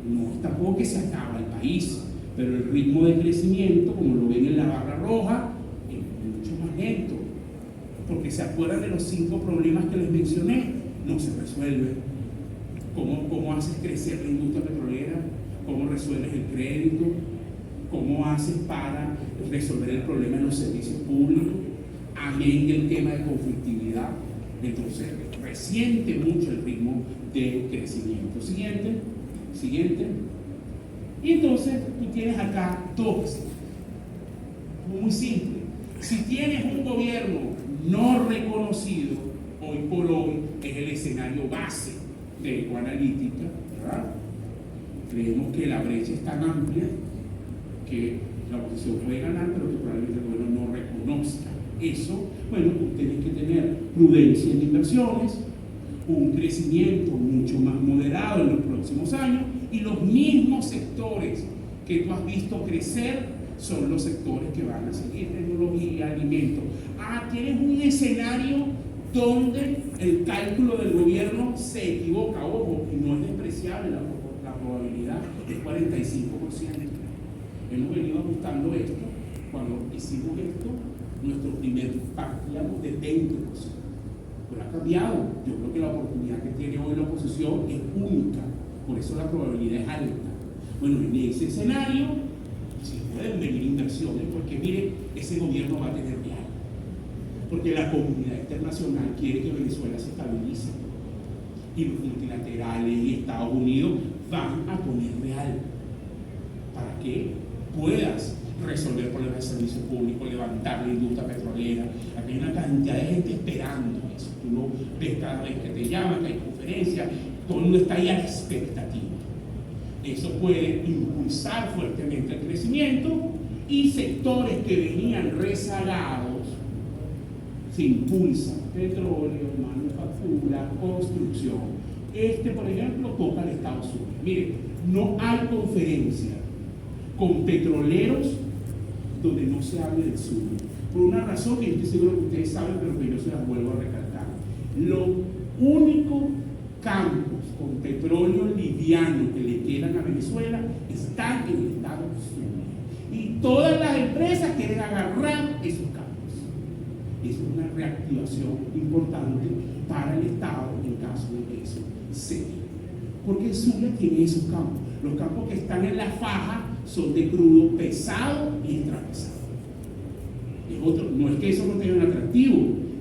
no es tampoco que se acaba el país, pero el ritmo de crecimiento, como lo ven en la barra roja, es mucho más lento. Porque se acuerdan de los 5 problemas que les mencioné, no se resuelven. ¿Cómo haces crecer la industria petrolera? ¿Cómo resuelves el crédito? ¿Cómo haces para resolver el problema de los servicios públicos? Amén del tema de conflictividad. Entonces, resiente mucho el ritmo de crecimiento. Siguiente. Y entonces, tú tienes acá 2. Muy simple. Si tienes un gobierno no reconocido, hoy por hoy es el escenario base de Ecoanalítica, ¿verdad? Creemos que la brecha es tan amplia que la oposición puede ganar, pero que probablemente el gobierno no reconozca Eso, bueno, tienes que tener prudencia en inversiones, un crecimiento mucho más moderado en los próximos años, y los mismos sectores que tú has visto crecer son los sectores que van a seguir: tecnología, alimentos. Tienes un escenario donde el cálculo del gobierno se equivoca, ojo, y no es despreciable la probabilidad, es 45%. Hemos venido ajustando esto. Cuando hicimos esto, nuestro primer partíamos de 20%. Pero ha cambiado. Yo creo que la oportunidad que tiene hoy la oposición es única, por eso la probabilidad es alta. Bueno, en ese escenario, si pueden venir inversiones, porque mire, ese gobierno va a tener real. Porque la comunidad internacional quiere que Venezuela se estabilice. Y los multilaterales y Estados Unidos van a poner real para que puedas resolver problemas de servicio público, levantar la industria petrolera. Aquí hay una cantidad de gente esperando eso. Tú lo ves cada vez que te llaman, que hay conferencias, todo el mundo está ahí a la expectativa. Eso puede impulsar fuertemente el crecimiento, y sectores que venían rezagados se impulsan: petróleo, manufactura, construcción. Por ejemplo, toca al Estados Unidos. Miren, no hay conferencia con petroleros donde no se hable del sur, por una razón que yo estoy seguro que ustedes saben, pero que yo se las vuelvo a recalcar. Los únicos campos con petróleo liviano que le quedan a Venezuela están en el estado sur, y todas las empresas quieren agarrar esos campos. Eso es una reactivación importante para el Estado en caso de que eso se dé, porque Zulia tiene esos campos. Los campos que están en la faja son de crudo pesado y extrapesado. No es que eso no tenga un atractivo,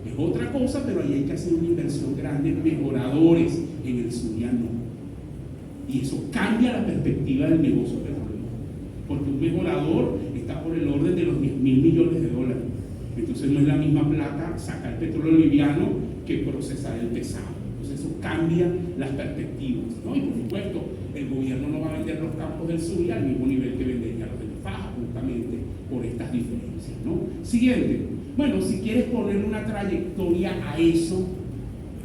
es otra cosa, pero ahí hay que hacer una inversión grande en mejoradores. En el Zulia no. Y eso cambia la perspectiva del negocio petrolero, porque un mejorador está por el orden de los $10.000 millones. Entonces no es la misma plata sacar petróleo liviano que procesar el pesado. Entonces eso cambia las perspectivas, ¿no? Y por supuesto, el gobierno no va a vender los campos del Zulia al mismo nivel que vendería los de la faja, justamente por estas diferencias, ¿no? Siguiente. Bueno, si quieres poner una trayectoria a eso,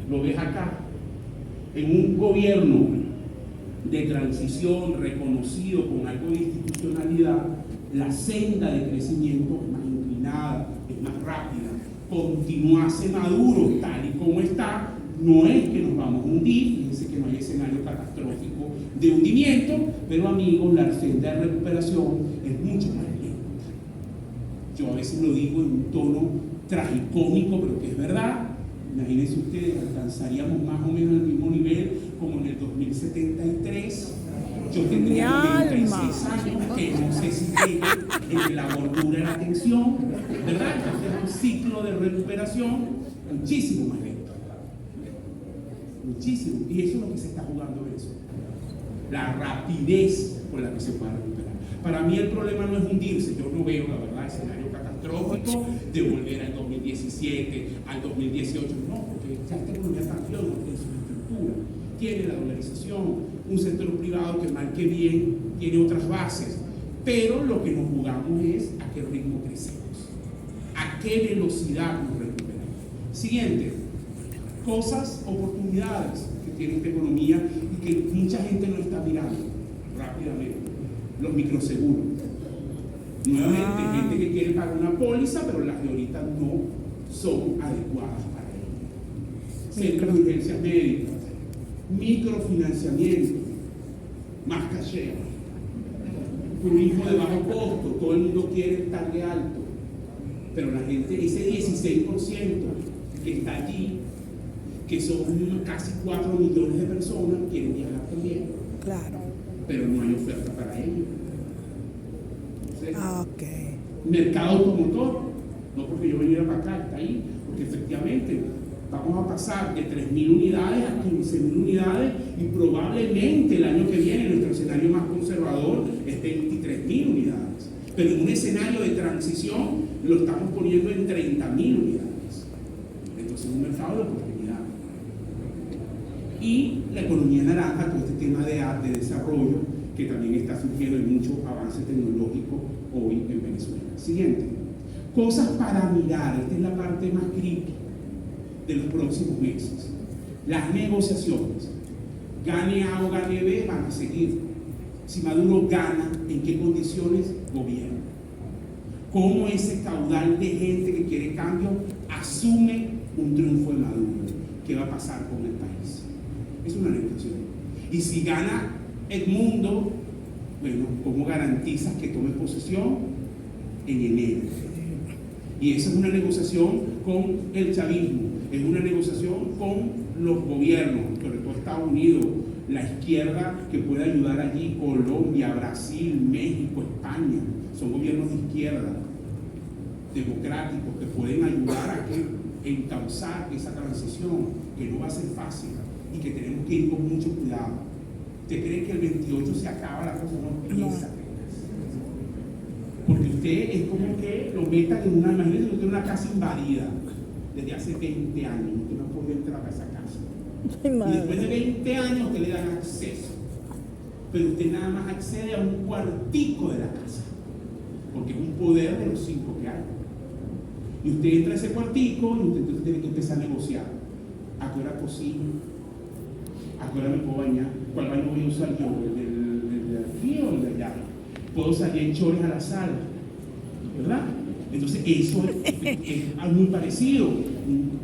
lo ves acá. En un gobierno de transición reconocido con algo de institucionalidad, la senda de crecimiento es más inclinada, es más rápida. Continuase Maduro tal y como está, no es que nos vamos a hundir. Fíjense que no hay escenario catastrófico de hundimiento, pero amigos, la senda de recuperación es mucho más lenta. Yo a veces lo digo en un tono tragicómico, pero que es verdad. Imagínense ustedes, alcanzaríamos más o menos el mismo nivel como en el 2073. Yo tendría 96 años, que no sé si tengo entre la gordura y la tensión, ¿verdad? Entonces es un ciclo de recuperación muchísimo más lento. Muchísimo. Y eso es lo que se está jugando en eso. La rapidez con la que se puede recuperar. Para mí el problema no es hundirse. Yo no veo, la verdad, escenario catastrófico de volver al 2017, al 2018. No, porque ya esta economía cambió en su estructura. Tiene la dolarización, un sector privado que mal que bien tiene otras bases, pero lo que nos jugamos es a qué ritmo crecemos, a qué velocidad nos recuperamos. Siguiente, cosas, oportunidades que tiene esta economía y que mucha gente no está mirando rápidamente. Los microseguros. Nuevamente, gente que quiere pagar una póliza, pero las de ahorita no son adecuadas para ellos. Centros de urgencias médicas, microfinanciamiento, más caché, turismo de bajo costo, todo el mundo quiere estar de alto, pero la gente, ese 16% que está allí, que son casi 4 millones de personas, quieren viajar también. Claro. Pero no hay oferta para ellos. Okay. Mercado automotor, no porque yo viniera para acá, está ahí, porque efectivamente vamos a pasar de 3.000 unidades a 15.000 unidades, y probablemente el año que viene nuestro escenario más conservador es 23.000 unidades. Pero en un escenario de transición lo estamos poniendo en 30.000 unidades. Entonces es un mercado de oportunidad. Y la economía naranja, todo este tema de desarrollo, que también está surgiendo en mucho avance tecnológico hoy en Venezuela. Siguiente. Cosas para mirar, esta es la parte más crítica de los próximos meses. Las negociaciones, gane A o gane B, van a seguir. Si Maduro gana, ¿en qué condiciones gobierna? ¿Cómo ese caudal de gente que quiere cambio asume un triunfo de Maduro? ¿Qué va a pasar con el país? Es una negociación. Y si gana Edmundo, bueno, ¿cómo garantizas que tome posesión en enero? Y esa es una negociación con el chavismo, es una negociación con los gobiernos, sobre todo Estados Unidos, la izquierda que puede ayudar allí, Colombia, Brasil, México, España, son gobiernos de izquierda, democráticos, que pueden ayudar a encauzar esa transición, que no va a ser fácil y que tenemos que ir con mucho cuidado. ¿Usted cree que el 28 se acaba la cosa? No, piensa. Porque usted es como que lo metan en una, imagínense que usted tiene una casa invadida desde hace 20 años, usted no puede entrar a esa casa. Y después de 20 años usted le dan acceso, pero usted nada más accede a un cuartico de la casa, porque es un poder de los 5 que hay. Y usted entra a ese cuartico y usted entonces tiene que empezar a negociar. ¿A qué hora cocino? ¿A qué hora me puedo bañar? ¿Cuál baño voy a usar yo? ¿El de aquí o el de allá? ¿Puedo salir en chores a la sala? ¿Verdad? Entonces eso es muy parecido.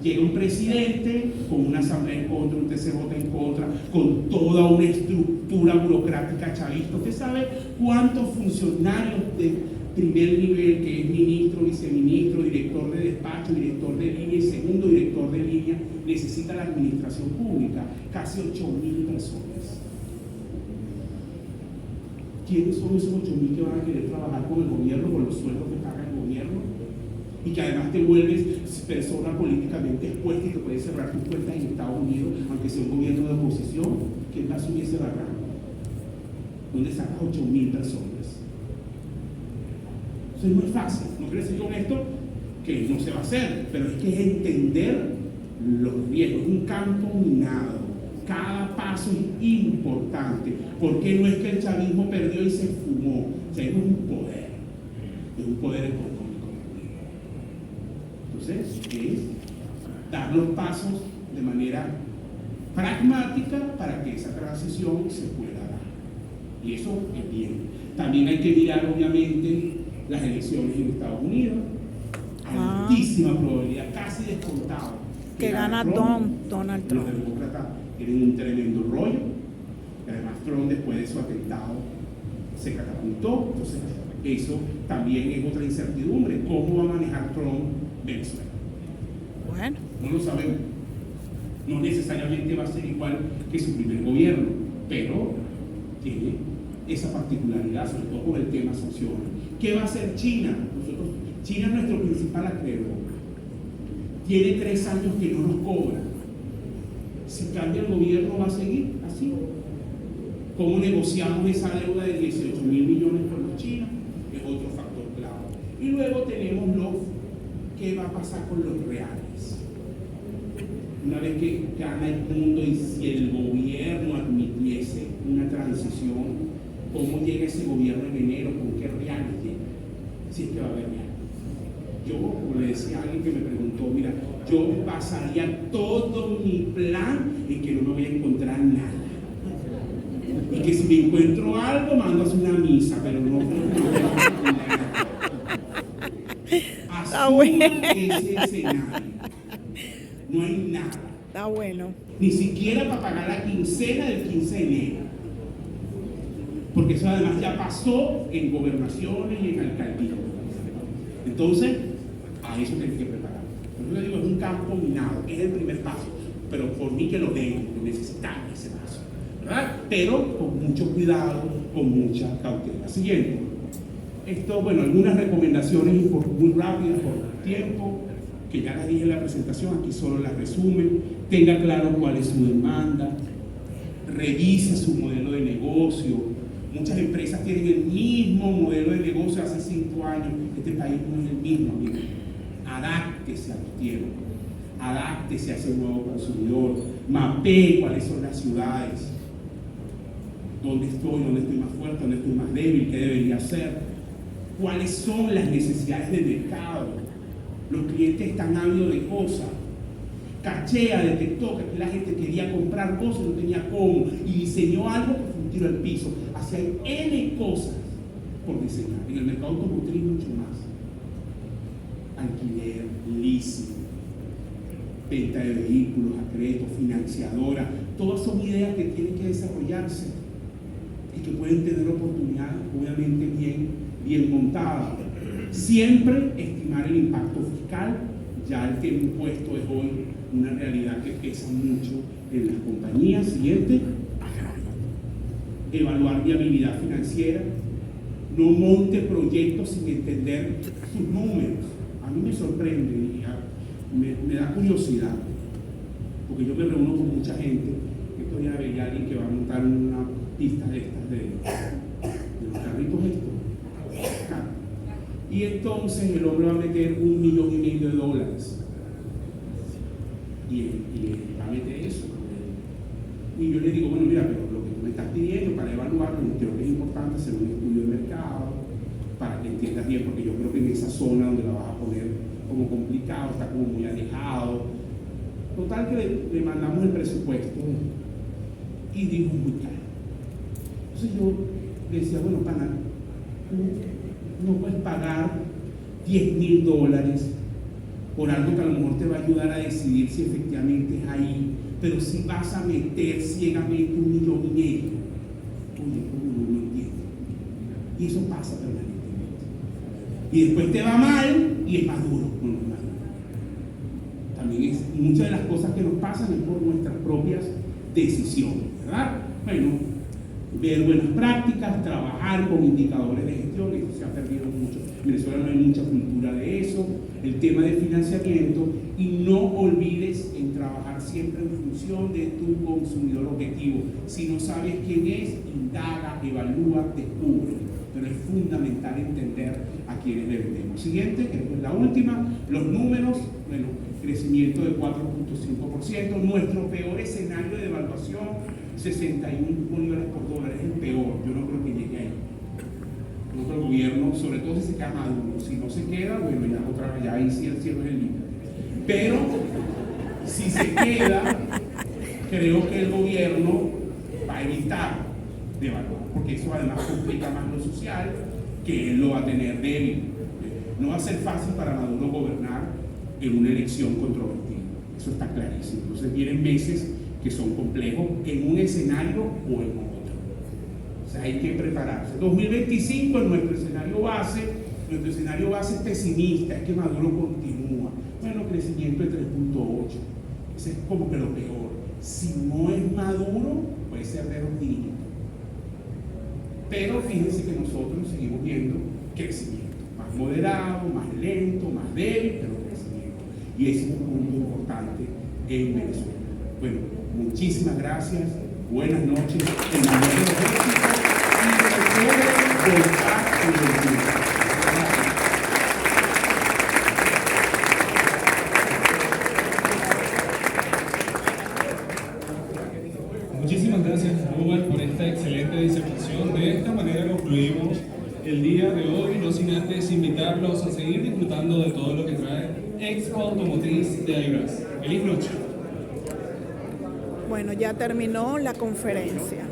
Llega un presidente con una asamblea en contra, un TCJ en contra, con toda una estructura burocrática chavista. ¿Usted sabe cuántos funcionarios de primer nivel, que es ministro, viceministro, director de despacho, director de línea y segundo director de línea, necesita la administración pública? Casi 8.000 personas. ¿Quiénes son esos 8.000 que van a querer trabajar con el gobierno, con los sueldos que paga el gobierno? Y que además te vuelves persona políticamente expuesta y te puedes cerrar tus cuentas en Estados Unidos, aunque sea un gobierno de oposición. ¿Quién va a asumir ese barranco? ¿Dónde sacas 8.000 personas? Eso es muy fácil. No quiero decir con esto que no se va a hacer, pero es que es entender los riesgos. Es un campo minado. Cada paso es importante, porque no es que el chavismo perdió y se fumó. O sea, es un poder económico. Entonces, es dar los pasos de manera pragmática para que esa transición se pueda dar. Y eso es bien. También hay que mirar, obviamente, las elecciones en Estados Unidos. Altísima probabilidad, casi descontado, que gana Donald Trump. Los demócratas tienen un tremendo rollo. Y además Trump, después de su atentado, se catapultó. Entonces eso también es otra incertidumbre. ¿Cómo va a manejar Trump Venezuela? Bueno, No lo sabemos. No necesariamente va a ser igual que su primer gobierno, pero tiene esa particularidad, sobre todo con el tema sanciones. ¿Qué va a hacer China? China es nuestro principal acreedor. Tiene 3 años que no nos cobra. Si cambia el gobierno, ¿va a seguir así? ¿Cómo negociamos esa deuda de 18.000 millones con los chinos? Es otro factor clave. Y luego tenemos qué va a pasar con los reales. Una vez que gana el mundo y si el gobierno admitiese una transición, ¿cómo llega ese gobierno en enero? ¿Con qué reales llega? Si es que va a haber reales. Yo, como le decía a alguien que me preguntó, mira, yo basaría todo mi plan en que no me voy a encontrar nada. Y que si me encuentro algo, mando a hacer una misa, pero no. Asuman ese escenario. No hay nada. está bueno. Ni siquiera para pagar la quincena del 15 de enero. Porque eso además ya pasó en gobernaciones y en alcaldías. Entonces, a eso tienes que preparar. Yo le digo, es un campo minado, es el primer paso, pero por mí que lo den, lo necesitamos ese paso, ¿verdad? Pero con mucho cuidado, con mucha cautela. Siguiente. Esto, bueno, algunas recomendaciones muy rápidas por tiempo, que ya las dije en la presentación, aquí solo las resumen. Tenga claro cuál es su demanda, revise su modelo de negocio. Muchas empresas tienen el mismo modelo de negocio hace 5 años. Este país no es el mismo, amigo. Adáptese a los tiempos, adáptese a ese nuevo consumidor, mapee cuáles son las ciudades, dónde estoy más fuerte, dónde estoy más débil, qué debería hacer. cuáles son las necesidades del mercado. Los clientes están ávidos de cosas. Cachea detectó que aquí la gente quería comprar cosas y no tenía cómo, y diseñó algo que fue un tiro al piso. Así hay N cosas por diseñar. En el mercado automotriz mucho más. Alquiler, leasing, venta de vehículos a crédito, financiadora, todas son ideas que tienen que desarrollarse y que pueden tener oportunidades obviamente bien montadas. Siempre estimar el impacto fiscal. Ya el tema impuesto es hoy una realidad que pesa mucho en las compañías. Siguiente, evaluar viabilidad financiera. No monte proyectos sin entender sus números. A mí me sorprende y me da curiosidad, porque yo me reúno con mucha gente. Estos días veía a alguien que va a montar una pista de estas de los carritos estos. Y entonces el hombre va a meter $1,5 millones. Y va a meter eso. Y yo le digo, bueno, mira, pero lo que tú me estás pidiendo para evaluarlo, creo que es importante hacer un estudio de mercado para que entiendas bien, porque yo creo que en esa zona donde la vas a poner como complicado, está como muy alejado. Total que le mandamos el presupuesto y dijo muy caro. Entonces yo le decía, bueno, pana, tú no puedes pagar $10,000 por algo que a lo mejor te va a ayudar a decidir si efectivamente es ahí, pero si vas a meter ciegamente $1,5 millones, oye, ¿cómo no entiendo? Y eso pasa permanentemente. Y después te va mal y es más duro. También es muchas de las cosas que nos pasan es por nuestras propias decisiones, ¿verdad? Bueno, ver buenas prácticas, trabajar con indicadores de gestión, eso se ha perdido mucho. En Venezuela no hay mucha cultura de eso. El tema de financiamiento, y no olvides en trabajar siempre en función de tu consumidor objetivo. Si no sabes quién es, indaga, evalúa, descubre. Pero es fundamental entender a quiénes le vendemos. Siguiente, que es la última, los números, bueno, crecimiento de 4.5%, nuestro peor escenario de devaluación, 61 bolívares por dólar, es el peor, yo no creo que llegue ahí. El gobierno, sobre todo si se queda Maduro, si no se queda, bueno, ya otra vez, ya ahí sí el cielo es el límite. Pero si se queda, creo que el gobierno va a evitar devaluar, porque eso además complica más lo social, que él lo va a tener débil. No va a ser fácil para Maduro gobernar en una elección controvertida, eso está clarísimo. Entonces vienen meses que son complejos en un escenario o en otro. O sea, hay que prepararse. 2025 es nuestro escenario base. Nuestro escenario base es pesimista, es que Maduro continúa. Bueno, crecimiento de 3.8. Ese es como que lo peor. Si no es Maduro, puede ser de 2 dígitos. Pero fíjense que nosotros seguimos viendo crecimiento. Más moderado, más lento, más débil, pero crecimiento. Y ese es un punto importante en Venezuela. Bueno, muchísimas gracias. Buenas noches. El mayor de los éxitos. Muchísimas gracias, Robert, por esta excelente disertación. De esta manera concluimos el día de hoy, no sin antes invitarlos a seguir disfrutando de todo lo que trae Expo Automotriz de Aibras. ¡Feliz noche! Bueno, ya terminó la conferencia.